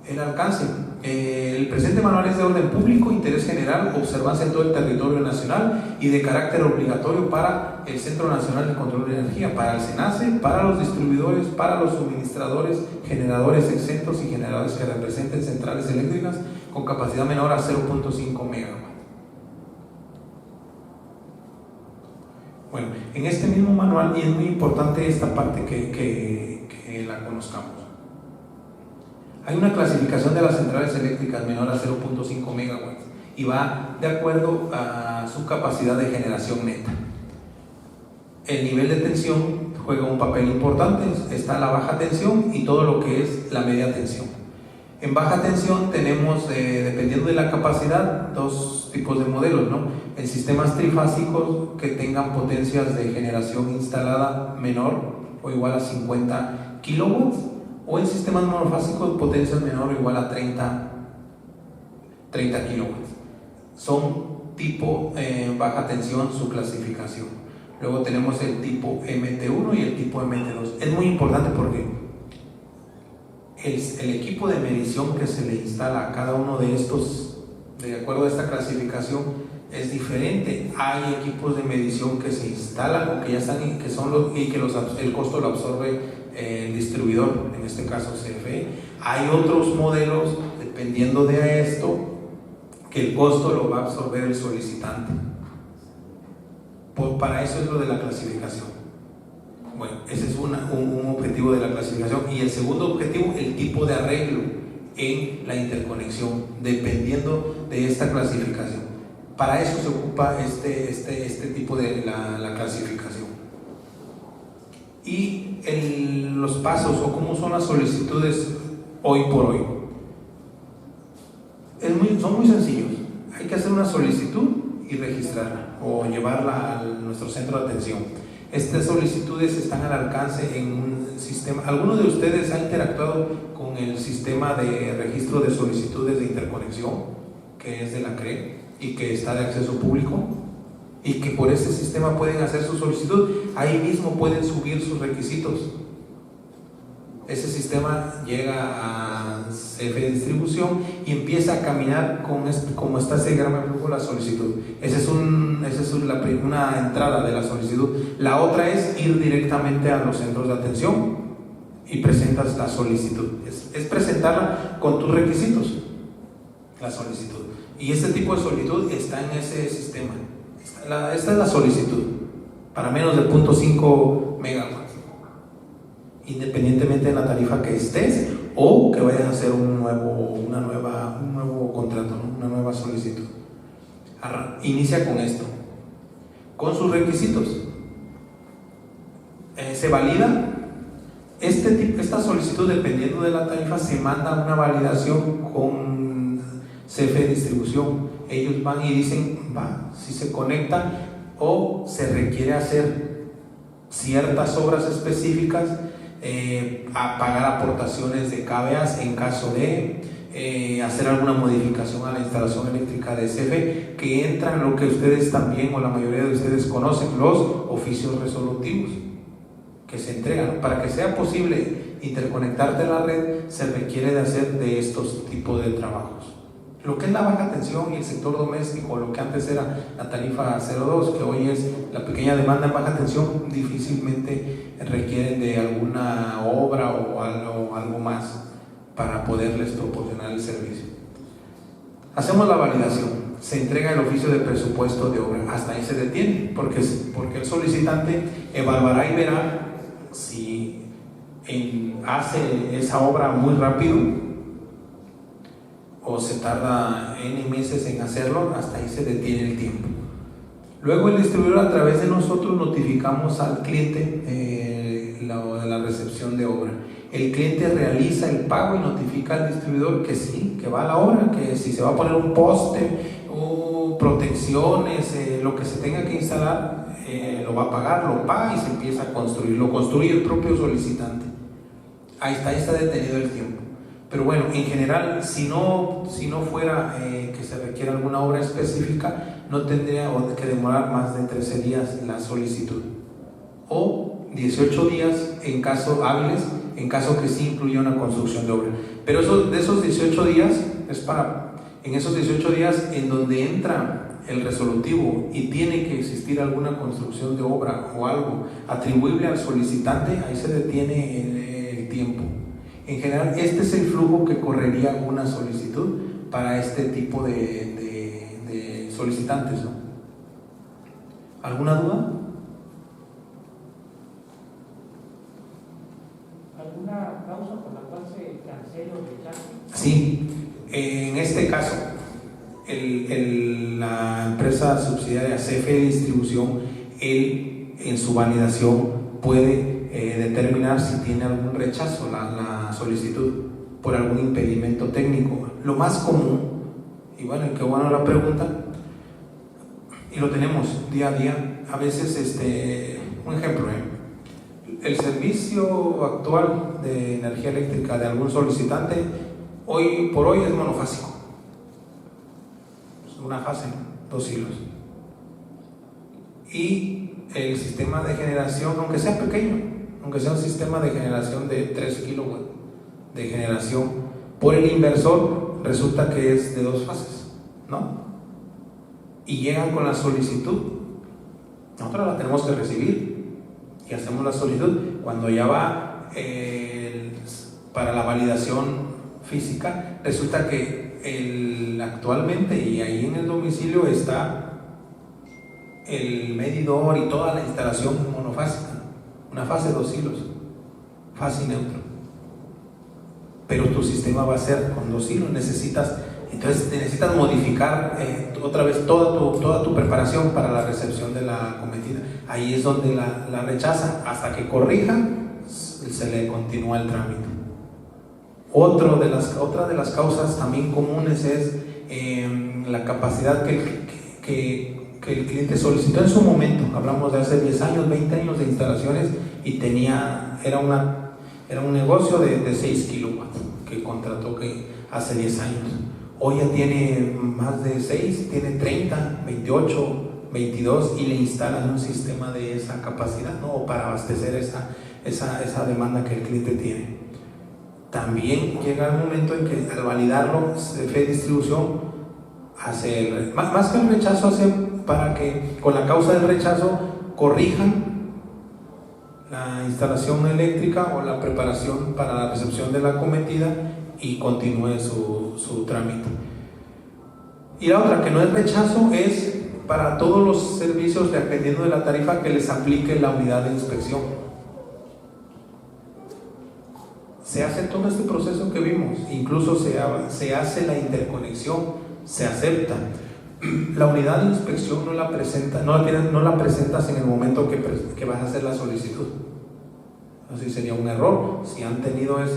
El alcance. El presente manual es de orden público, interés general, observancia en todo el territorio nacional y de carácter obligatorio para el Centro Nacional de Control de Energía, para el SENACE, para los distribuidores, para los suministradores, generadores exentos y generadores que representen centrales eléctricas con capacidad menor a 0.5 megawatt. Bueno, en este mismo manual, y es muy importante esta parte que la conozcamos, hay una clasificación de las centrales eléctricas menor a 0.5 megawatts y va de acuerdo a su capacidad de generación neta. El nivel de tensión juega un papel importante, está la baja tensión y todo lo que es la media tensión. En baja tensión tenemos, dependiendo de la capacidad, 2 tipos de modelos, ¿no? En sistemas trifásicos que tengan potencias de generación instalada menor o igual a 50 kilowatts, o en sistemas monofásicos potencias menor o igual a 30 kilowatts. Son tipo baja tensión, su clasificación. Luego tenemos el tipo MT1 y el tipo MT2. Es muy importante porque el equipo de medición que se le instala a cada uno de estos, de acuerdo a esta clasificación, es diferente. Hay equipos de medición que se instalan o que ya están y que el costo lo absorbe el distribuidor, en este caso CFE. Hay otros modelos, dependiendo de esto, que el costo lo va a absorber el solicitante. Para eso es lo de la clasificación. Bueno, ese es un objetivo de la clasificación. Y el segundo objetivo, el tipo de arreglo en la interconexión, dependiendo de esta clasificación. Para eso se ocupa este tipo de la clasificación. Y los pasos o cómo son las solicitudes hoy por hoy. Son muy sencillos. Hay que hacer una solicitud y registrarla o llevarla a nuestro centro de atención. Estas solicitudes están al alcance en un sistema. ¿Alguno de ustedes ha interactuado con el sistema de registro de solicitudes de interconexión, que es de la CRE y que está de acceso público? Y que por ese sistema pueden hacer su solicitud, ahí mismo pueden subir sus requisitos. Ese sistema llega a CFE Distribución y empieza a caminar como está ese diagrama de flujo, la solicitud. Esa es una entrada de la solicitud. La otra es ir directamente a los centros de atención y presentas la solicitud. Es presentarla con tus requisitos, la solicitud. Y este tipo de solicitud está en ese sistema. Esta es la solicitud para menos de 0.5 megawatts, independientemente de la tarifa que estés o que vayas a hacer un nuevo contrato, ¿no? Una nueva solicitud. Inicia con esto, con sus requisitos. Se valida esta solicitud, dependiendo de la tarifa, se manda una validación con CFE Distribución. Ellos van y dicen, si se conecta o se requiere hacer ciertas obras específicas, a pagar aportaciones de KVAs en caso de hacer alguna modificación a la instalación eléctrica de CFE, que entra en lo que ustedes también o la mayoría de ustedes conocen, los oficios resolutivos que se entregan. Para que sea posible interconectarte a la red, se requiere de hacer de estos tipos de trabajos. Lo que es la baja tensión y el sector doméstico, lo que antes era la tarifa 02, que hoy es la pequeña demanda en baja tensión, difícilmente requieren de alguna obra o algo más para poderles proporcionar el servicio. Hacemos la validación, se entrega el oficio de presupuesto de obra, hasta ahí se detiene, porque el solicitante evaluará y verá si hace esa obra muy rápido o se tarda N meses en hacerlo, hasta ahí se detiene el tiempo. Luego el distribuidor, a través de nosotros, notificamos al cliente la recepción de obra. El cliente realiza el pago y notifica al distribuidor que sí, que va a la obra, que si se va a poner un poste o protecciones, lo que se tenga que instalar, lo va a pagar, lo paga y se empieza a construir. Lo construye el propio solicitante. Ahí está detenido el tiempo. Pero bueno, en general, si no fuera que se requiera alguna obra específica, no tendría que demorar más de 13 días la solicitud, o 18 días en caso hábiles, en caso que sí incluya una construcción de obra. Pero de esos 18 días en esos 18 días en donde entra el resolutivo y tiene que existir alguna construcción de obra o algo atribuible al solicitante, ahí se detiene el tiempo. En general, este es el flujo que correría una solicitud para este tipo de solicitantes, ¿no? ¿Alguna duda? ¿Alguna causa por la cual se cancela o rechaza? Sí, en este caso, la empresa subsidiaria CFE Distribución, en su validación puede determinar si tiene algún rechazo la solicitud por algún impedimento técnico. Lo más común, y bueno, qué bueno la pregunta, y lo tenemos día a día, a veces, un ejemplo, el servicio actual de energía eléctrica de algún solicitante hoy por hoy es monofásico, es una fase, 2 hilos, y el sistema de generación, aunque sea pequeño, aunque sea un sistema de generación de 3 kilowatts de generación, por el inversor resulta que es de 2 fases, ¿no? Y llegan con la solicitud, nosotros la tenemos que recibir y hacemos la solicitud. Cuando ya va para la validación física, resulta que actualmente, y ahí en el domicilio está el medidor y toda la instalación monofásica, una fase 2 hilos, fase y neutro, pero tu sistema va a ser con 2 hilos. Entonces necesitas modificar otra vez toda tu preparación para la recepción de la cometida. Ahí es donde la rechaza, hasta que corrija, se le continúa el trámite. Otra de las causas también comunes es la capacidad que el cliente solicitó en su momento. Hablamos de hace 10 años, 20 años de instalaciones, y era un negocio de 6 kilowatts que contrató hace 10 años. Hoy ya tiene más de 6, tiene 30, 28, 22 y le instalan un sistema de esa capacidad, ¿no? Para abastecer esa demanda que el cliente tiene. También llega el momento en que al validarlo, CFE Distribución hace más que el rechazo, hace para que con la causa del rechazo corrijan la instalación eléctrica o la preparación para la recepción de la cometida y continúe su trámite. Y la otra, que no es rechazo, es para todos los servicios, dependiendo de la tarifa que les aplique la unidad de inspección. Se hace todo este proceso que vimos, incluso se hace la interconexión, se acepta. La unidad de inspección no la presentas en el momento que vas a hacer la solicitud. Así sería un error. Si han tenido ese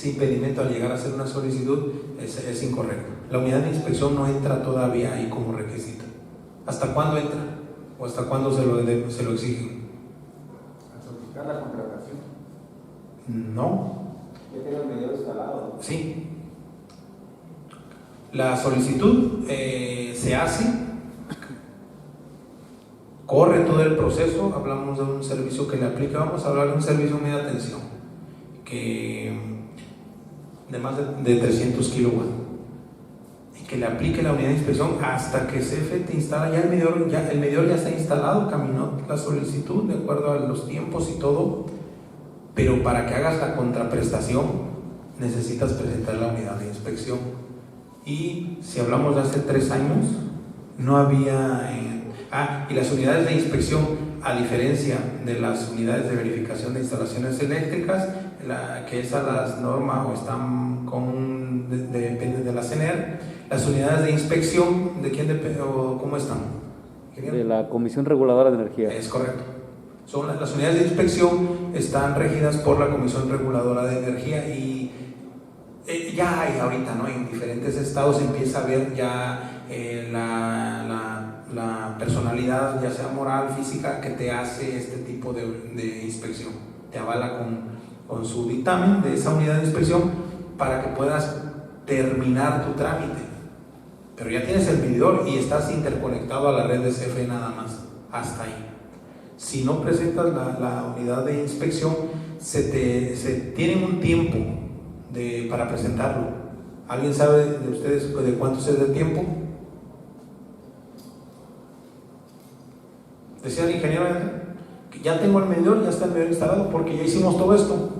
impedimento al llegar a hacer una solicitud, es incorrecto. La unidad de inspección no entra todavía ahí como requisito. ¿Hasta cuándo entra? ¿O hasta cuándo se lo exigen? ¿A solicitar la contratación? No. que tenga el medidor instalado. Sí. La solicitud se hace, corre todo el proceso, hablamos de un servicio que le aplica, vamos a hablar de un servicio de media tensión, que de más de 300 kilowatts, y que le aplique la unidad de inspección hasta que CFE te instala, ya el medidor ya está instalado, caminó la solicitud de acuerdo a los tiempos y todo, pero para que hagas la contraprestación necesitas presentar la unidad de inspección. Y si hablamos de hace 3 años, no había... y las unidades de inspección, a diferencia de las unidades de verificación de instalaciones eléctricas, que esas las normas o están dependen de la CNR, las unidades de inspección, ¿de quién depende o cómo están? De la Comisión Reguladora de Energía. Es correcto. Las unidades de inspección están regidas por la Comisión Reguladora de Energía y ya hay ahorita, ¿no? En diferentes estados empieza a haber ya la personalidad, ya sea moral, física, que te hace este tipo de inspección. Te avala con su dictamen de esa unidad de inspección para que puedas terminar tu trámite. Pero ya tienes el medidor y estás interconectado a la red de CFE nada más, hasta ahí. Si no presentas la unidad de inspección, se tiene un tiempo para presentarlo. ¿Alguien sabe de ustedes de cuánto es el tiempo? Decía el ingeniero que ya tengo el medidor, ya está el medidor instalado porque ya hicimos todo esto.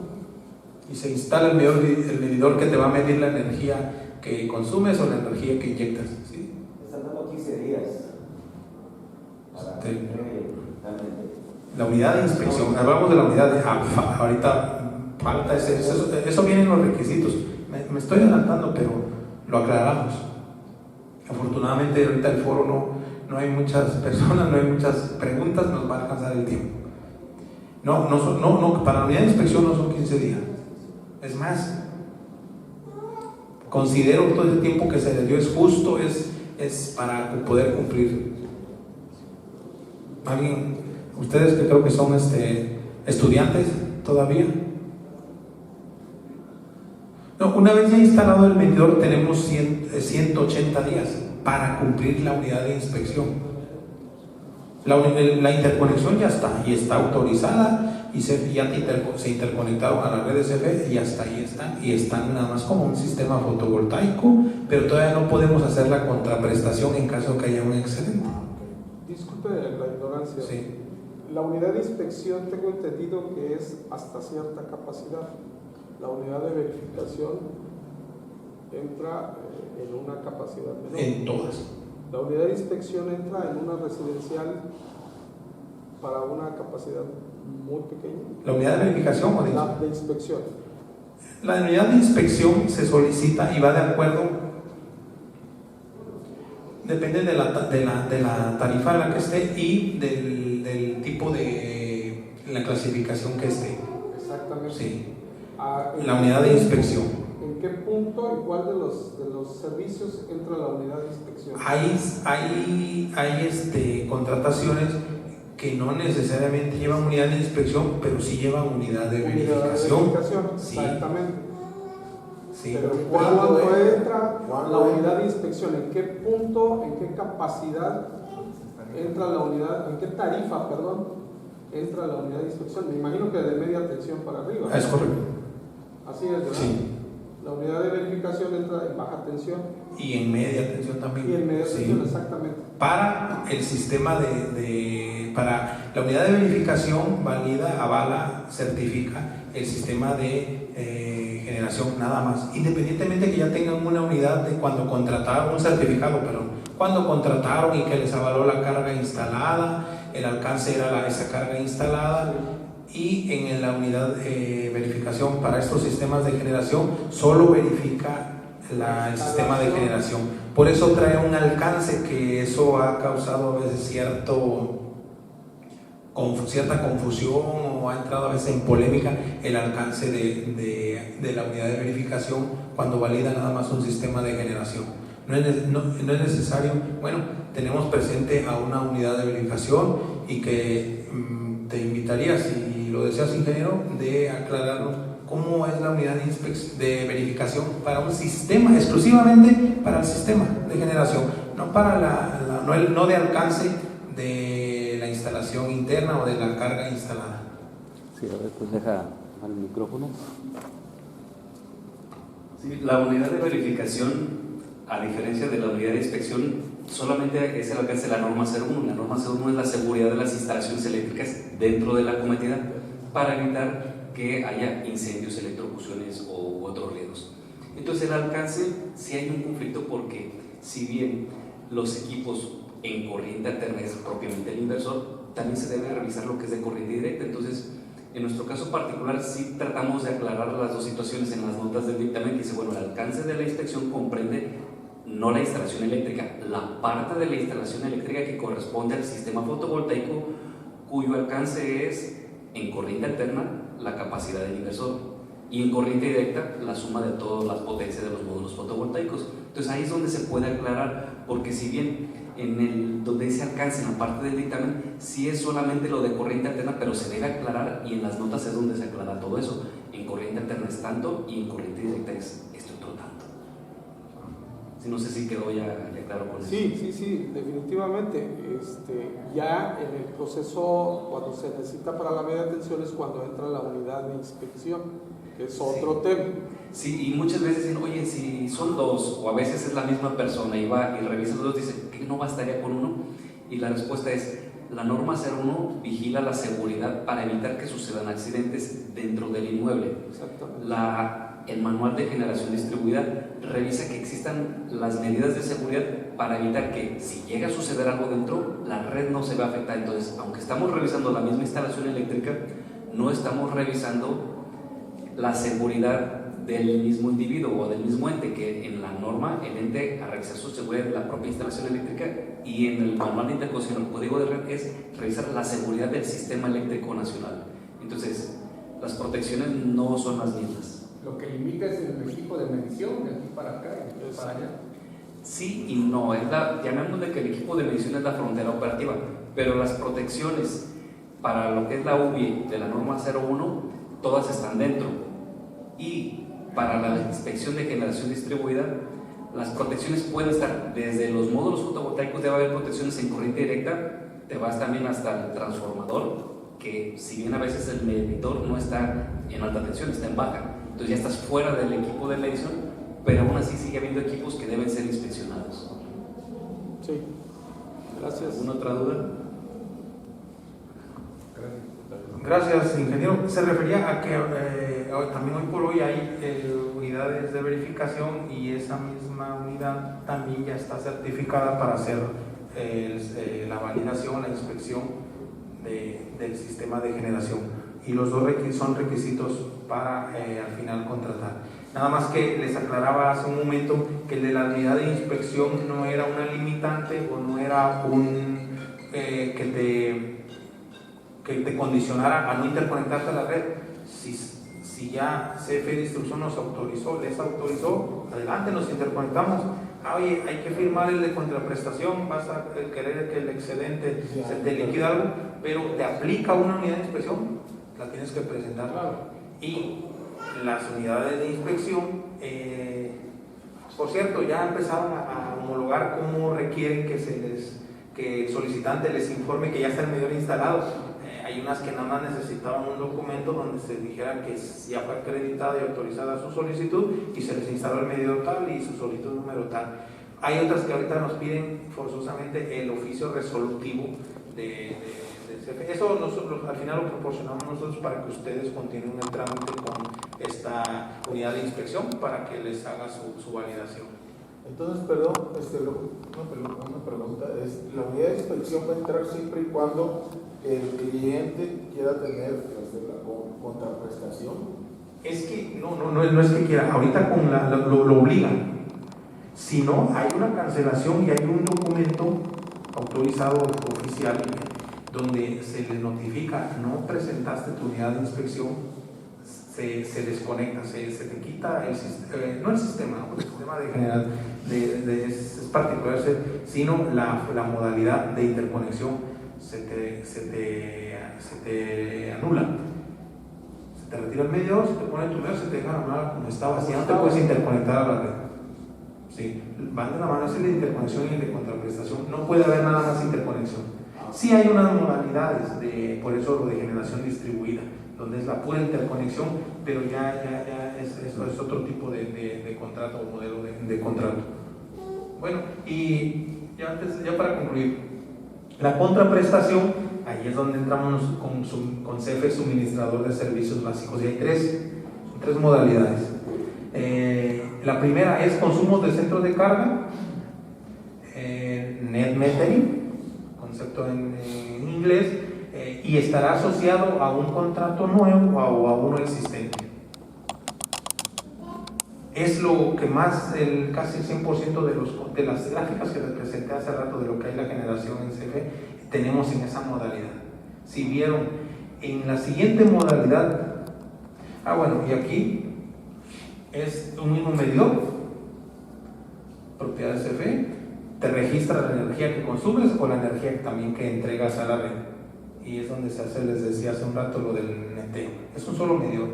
Y se instala el medidor que te va a medir la energía que consumes o la energía que inyectas. ¿Sí? Están dando 15 días. La unidad de inspección, hablamos de la unidad de ahorita falta eso viene en los requisitos. Me estoy adelantando, pero lo aclaramos. Afortunadamente ahorita el foro no hay muchas personas, no hay muchas preguntas, nos va a alcanzar el tiempo. No, para la unidad de inspección no son 15 días. Es más, considero que todo el tiempo que se le dio es justo, es para poder cumplir. ¿Alguien? Ustedes que creo que son estudiantes todavía. No, una vez ya instalado el medidor tenemos 180 días para cumplir la unidad de inspección. La interconexión ya está y está autorizada y se interconectaron a la red de CFE y hasta ahí están nada más como un sistema fotovoltaico, pero todavía no podemos hacer la contraprestación en caso que haya un excedente. Disculpe la ignorancia. Sí. La unidad de inspección tengo entendido que es hasta cierta capacidad. La unidad de verificación entra en una capacidad menor. En todas. La unidad de inspección entra en una residencial para una capacidad muy pequeña. ¿La unidad de verificación o de La de inspección? La unidad de inspección se solicita y va de acuerdo, depende de la tarifa en la que esté y del tipo de la clasificación que esté. Exactamente. Sí. La unidad de inspección. ¿En qué punto y cuál de los servicios entra la unidad de inspección? Hay contrataciones que no necesariamente llevan unidad de inspección, pero sí llevan unidad de verificación. Sí. Exactamente. Sí. Pero ¿cuándo entra la unidad de inspección? ¿En qué punto, en qué capacidad entra la unidad, en qué tarifa, entra la unidad de inspección? Me imagino que de media tensión para arriba. Es correcto. Así es, ¿verdad? Sí. La unidad de verificación entra en baja tensión. Y en media tensión también. Y en media tensión, sí. exactamente. Para el sistema para la unidad de verificación valida, avala, certifica el sistema de generación nada más, independientemente que ya tengan una unidad de cuando contrataron, un certificado, cuando contrataron y que les avaló la carga instalada, el alcance era esa carga instalada. Y en la unidad de verificación para estos sistemas de generación solo verifica el sistema de generación. Por eso trae un alcance que eso ha causado a veces cierta confusión o ha entrado a veces en polémica el alcance de la unidad de verificación cuando valida nada más un sistema de generación. No es necesario. Bueno, tenemos presente a una unidad de verificación y que te invitaría, si lo deseas, ingeniero, de aclararlo cómo es la unidad de verificación para un sistema, exclusivamente para el sistema de generación, no para no de alcance de la instalación interna o de la carga instalada. Sí, a ver, pues deja al micrófono. Sí, la unidad de verificación, a diferencia de la unidad de inspección, solamente es el alcance de la norma 01. La norma 01 es la seguridad de las instalaciones eléctricas dentro de la cometida para evitar que haya incendios, electrocuciones u otros riesgos. Entonces el alcance sí hay un conflicto porque si bien los equipos en corriente alterna es propiamente el inversor, también se debe revisar lo que es de corriente directa. Entonces, en nuestro caso particular sí tratamos de aclarar las dos situaciones en las notas del dictamen, que dice, bueno, el alcance de la inspección comprende no la instalación eléctrica, la parte de la instalación eléctrica que corresponde al sistema fotovoltaico, cuyo alcance es en corriente alterna la capacidad del inversor y en corriente directa la suma de todas las potencias de los módulos fotovoltaicos. Entonces ahí es donde se puede aclarar, porque si bien donde ese alcance en la parte del dictamen sí es solamente lo de corriente alterna, pero se debe aclarar, y en las notas es donde se aclara todo eso. En corriente alterna es tanto y en corriente directa es otro tanto. Sí, no sé si quedó ya claro con eso. Sí, definitivamente. Ya en el proceso, cuando se necesita para la media tensión, es cuando entra la unidad de inspección, que es otro tema. Sí, y muchas veces dicen, oye, si son dos, o a veces es la misma persona y va y revisa los dos, dice, ¿qué no bastaría con uno? Y la respuesta es, la norma 01 vigila la seguridad para evitar que sucedan accidentes dentro del inmueble. Exactamente. El manual de generación distribuida revisa que existan las medidas de seguridad para evitar que si llega a suceder algo dentro, la red no se va a afectar. Entonces, aunque estamos revisando la misma instalación eléctrica, no estamos revisando la seguridad del mismo individuo o del mismo ente, que en la norma el ente a revisar su seguridad de la propia instalación eléctrica, y en el manual de interconexión, el código de red, es revisar la seguridad del sistema eléctrico nacional. Entonces, las protecciones no son las mismas. Lo que limita es el equipo de medición de aquí para acá y de para allá. Sí y no, llamémosle que el equipo de medición es la frontera operativa, pero las protecciones para lo que es la UBI de la norma 01, todas están dentro. Y para la inspección de generación distribuida, las protecciones pueden estar desde los módulos fotovoltaicos, debe haber protecciones en corriente directa, te vas también hasta el transformador, que si bien a veces el medidor no está en alta tensión, está en baja, entonces ya estás fuera del equipo de medición, pero aún así sigue habiendo equipos que deben ser inspeccionados. Sí, gracias. ¿Alguna otra duda? Gracias, ingeniero. Se refería a que también hoy por hoy hay unidades de verificación, y esa misma unidad también ya está certificada para hacer la validación, la inspección del sistema de generación, y los dos son requisitos para al final contratar. Nada más que les aclaraba hace un momento que el de la unidad de inspección no era una limitante o no era un que te condicionara a no interconectarte a la red. Si ya CFE Distribución les autorizó, adelante, nos interconectamos. Oye, hay que firmar el de contraprestación, vas a querer que el excedente se te liquide algo, pero te aplica una unidad de inspección, la tienes que presentar. Y las unidades de inspección, por cierto, ya empezaron a homologar cómo requieren que el solicitante les informe que ya está el medidor instalado. Hay unas que nada más necesitaban un documento donde se dijera que ya fue acreditada y autorizada su solicitud y se les instaló el medidor tal y su solicitud número tal. Hay otras que ahorita nos piden forzosamente el oficio resolutivo del CFE. Eso nosotros al final lo proporcionamos nosotros para que ustedes continúen el trámite con esta unidad de inspección para que les haga su validación. Entonces, perdón, una pregunta, la unidad de inspección va a entrar siempre y cuando el cliente quiera tener la contraprestación. Es que no es que quiera, ahorita lo obligan. Si no, hay una cancelación y hay un documento autorizado oficial donde se les notifica, no presentaste tu unidad de inspección, se desconecta, se te quita el sistema, no el sistema de general, es particular, sino la modalidad de interconexión se te anula, se te retira el medidor, se te pone tu medidor, se te deja la mano como estaba, así no te puedes interconectar a la red. Sí, van de la mano, es el de interconexión y el de contraprestación, no puede haber nada más interconexión. Sí hay unas modalidades, por eso lo de generación distribuida, donde es la pura interconexión, pero ya es otro tipo de contrato o modelo de contrato. Bueno, y ya para concluir, la contraprestación, ahí es donde entramos con CFE, suministrador de servicios básicos, y hay tres modalidades. La primera es consumos de centros de carga, net metering, concepto en inglés, y estará asociado a un contrato nuevo o a uno existente. Es lo que más, casi el 100% de las gráficas que les presenté hace rato de lo que hay la generación en CFE, tenemos en esa modalidad. Si vieron, en la siguiente modalidad, bueno, y aquí es un mismo medidor, propiedad de CFE, te registra la energía que consumes o la energía también que entregas a la red. Y es donde se hace, les decía hace un rato, lo del neteo. Es un solo medidor.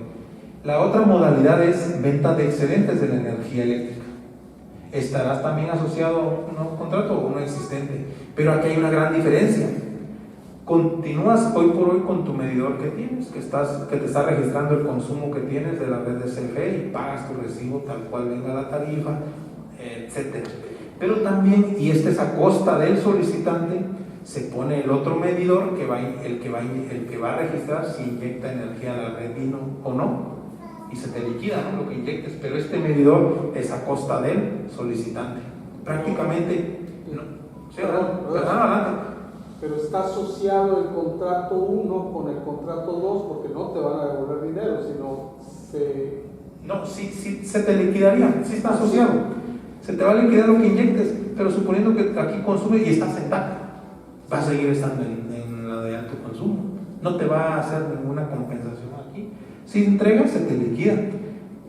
La otra modalidad es venta de excedentes de la energía eléctrica. Estarás también asociado a un nuevo contrato o uno existente, pero aquí hay una gran diferencia. Continúas hoy por hoy con tu medidor que tienes, que te está registrando el consumo que tienes de la red de CFE y pagas tu recibo tal cual venga la tarifa, etc. Pero también, y este es a costa del solicitante, se pone el otro medidor el que va a registrar si inyecta energía a la red o no, y se te liquida, ¿no?, lo que inyectes, pero este medidor es a costa del solicitante. Prácticamente, no. Sí, adelante. Pero está asociado el contrato 1 con el contrato 2 porque no te van a devolver dinero, sino se... No, sí se te liquidaría, sí está asociado. Se te va a liquidar lo que inyectes, pero suponiendo que aquí consume y estás en TAC, va a seguir estando en la de alto consumo. No te va a hacer ninguna compensación aquí. Si entregas, se te liquida.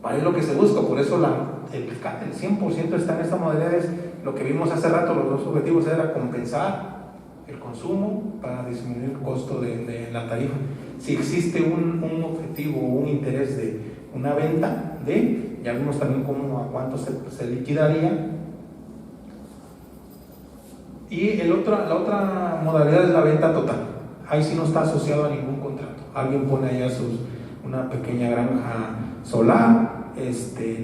Para eso es lo que se busca, por eso el 100% está en esta modalidad. Es lo que vimos hace rato, los dos objetivos era compensar el consumo para disminuir el costo de la tarifa. Si existe un objetivo o un interés de una venta, ya vimos también a cuánto se liquidaría. Y la otra modalidad es la venta total. Ahí sí no está asociado a ningún contrato. Alguien pone allá una pequeña granja solar,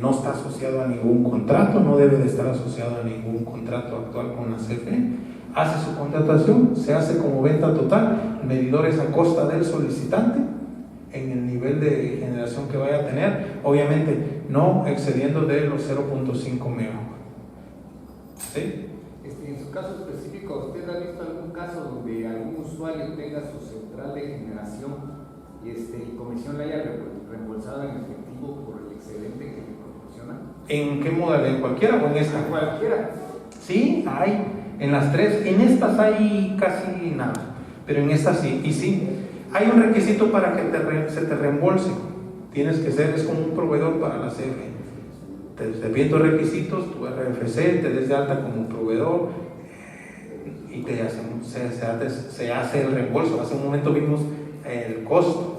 no está asociado a ningún contrato, no debe de estar asociado a ningún contrato actual con la CFE. Hace su contratación, se hace como venta total, el medidor es a costa del solicitante en el nivel de generación que vaya a tener, obviamente no excediendo de los 0.5 MW. ¿Sí? En su caso específico, ¿usted ha visto algún caso donde algún usuario tenga su central de generación y Comisión la haya reembolsado en efectivo por el excedente que le proporciona? ¿En qué modalidad? ¿En cualquiera o en esta? En cualquiera. Sí, hay. En las tres, en estas hay casi nada, pero en estas sí. Y sí, hay un requisito para que se te reembolse. Tienes que ser, es como un proveedor para la CFE. Te piden tus requisitos, tu RFC, te des de alta como proveedor y se hace el reembolso. Hace un momento vimos el costo.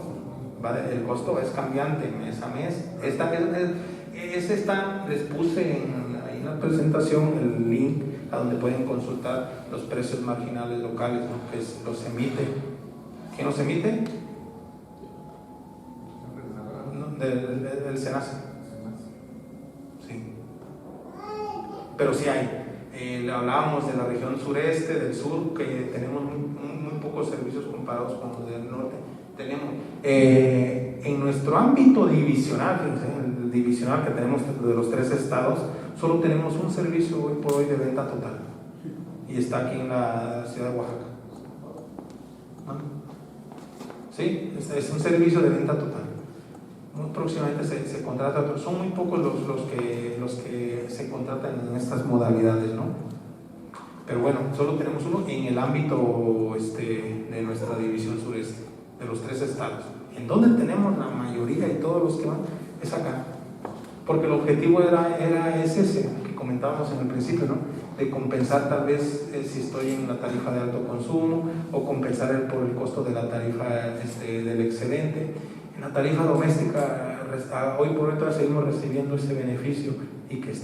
El costo es cambiante mes a mes. Les puse ahí en la presentación el link a donde pueden consultar los precios marginales locales, ¿no?, que los emite. ¿Quién los emite? Del SENACE. Sí. Pero sí hay. Hablábamos de la región sureste, del sur, que tenemos muy pocos servicios comparados con los del norte. Tenemos en nuestro ámbito divisional, el divisional que tenemos de los 3 estados, solo tenemos un servicio hoy por hoy de venta total y está aquí en la ciudad de Oaxaca. Sí, es un servicio de venta total. Muy próximamente se contrata otro. Son muy pocos los que se contratan en estas modalidades, ¿no? Pero bueno, solo tenemos uno en el ámbito de nuestra división sureste, de los 3 estados. En donde tenemos la mayoría y todos los que van es acá. Porque el objetivo era ese que comentábamos en el principio, ¿no?, de compensar tal vez si estoy en la tarifa de alto consumo o compensar por el costo de la tarifa del excedente. en la tarifa doméstica hoy por hoy todavía seguimos recibiendo ese beneficio y que es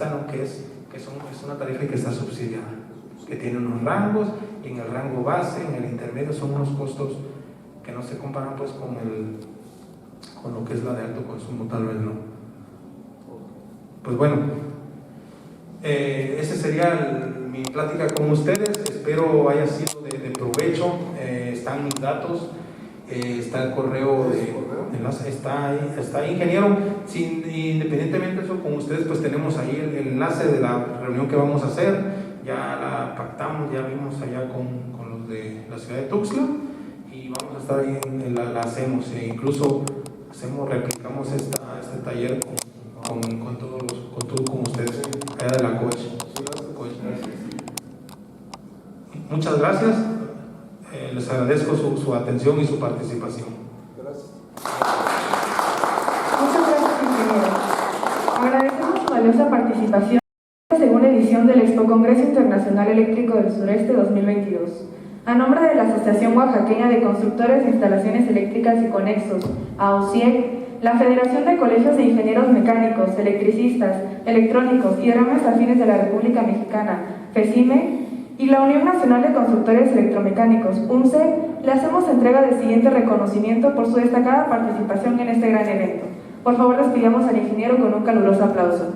una tarifa que está subsidiada, que tiene unos rangos, y en el rango base, en el intermedio son unos costos que no se comparan pues con lo que es la de alto consumo, tal vez no. Pues bueno, esa sería mi plática con ustedes, espero haya sido de provecho. Están mis datos, está el correo de enlace, está ahí, ingeniero. Independientemente de eso, con ustedes pues tenemos ahí el enlace de la reunión que vamos a hacer, ya la pactamos, ya vimos allá con los de la ciudad de Tuxtla, y vamos a estar ahí, la hacemos, incluso replicamos este taller con ustedes, allá de la coche. Muchas gracias, les agradezco su atención y su participación. Gracias. Muchas gracias, ingeniero. Agradecemos su valiosa participación en la segunda edición del Expo Congreso Internacional Eléctrico del Sureste 2022. A nombre de la Asociación Oaxaqueña de Constructores de Instalaciones Eléctricas y Conexos, AOCIEC, la Federación de Colegios de Ingenieros Mecánicos, Electricistas, Electrónicos y Ramas Afines de la República Mexicana, FECIME, y la Unión Nacional de Constructores Electromecánicos, UNCE, le hacemos entrega del siguiente reconocimiento por su destacada participación en este gran evento. Por favor, despidamos al ingeniero con un caluroso aplauso.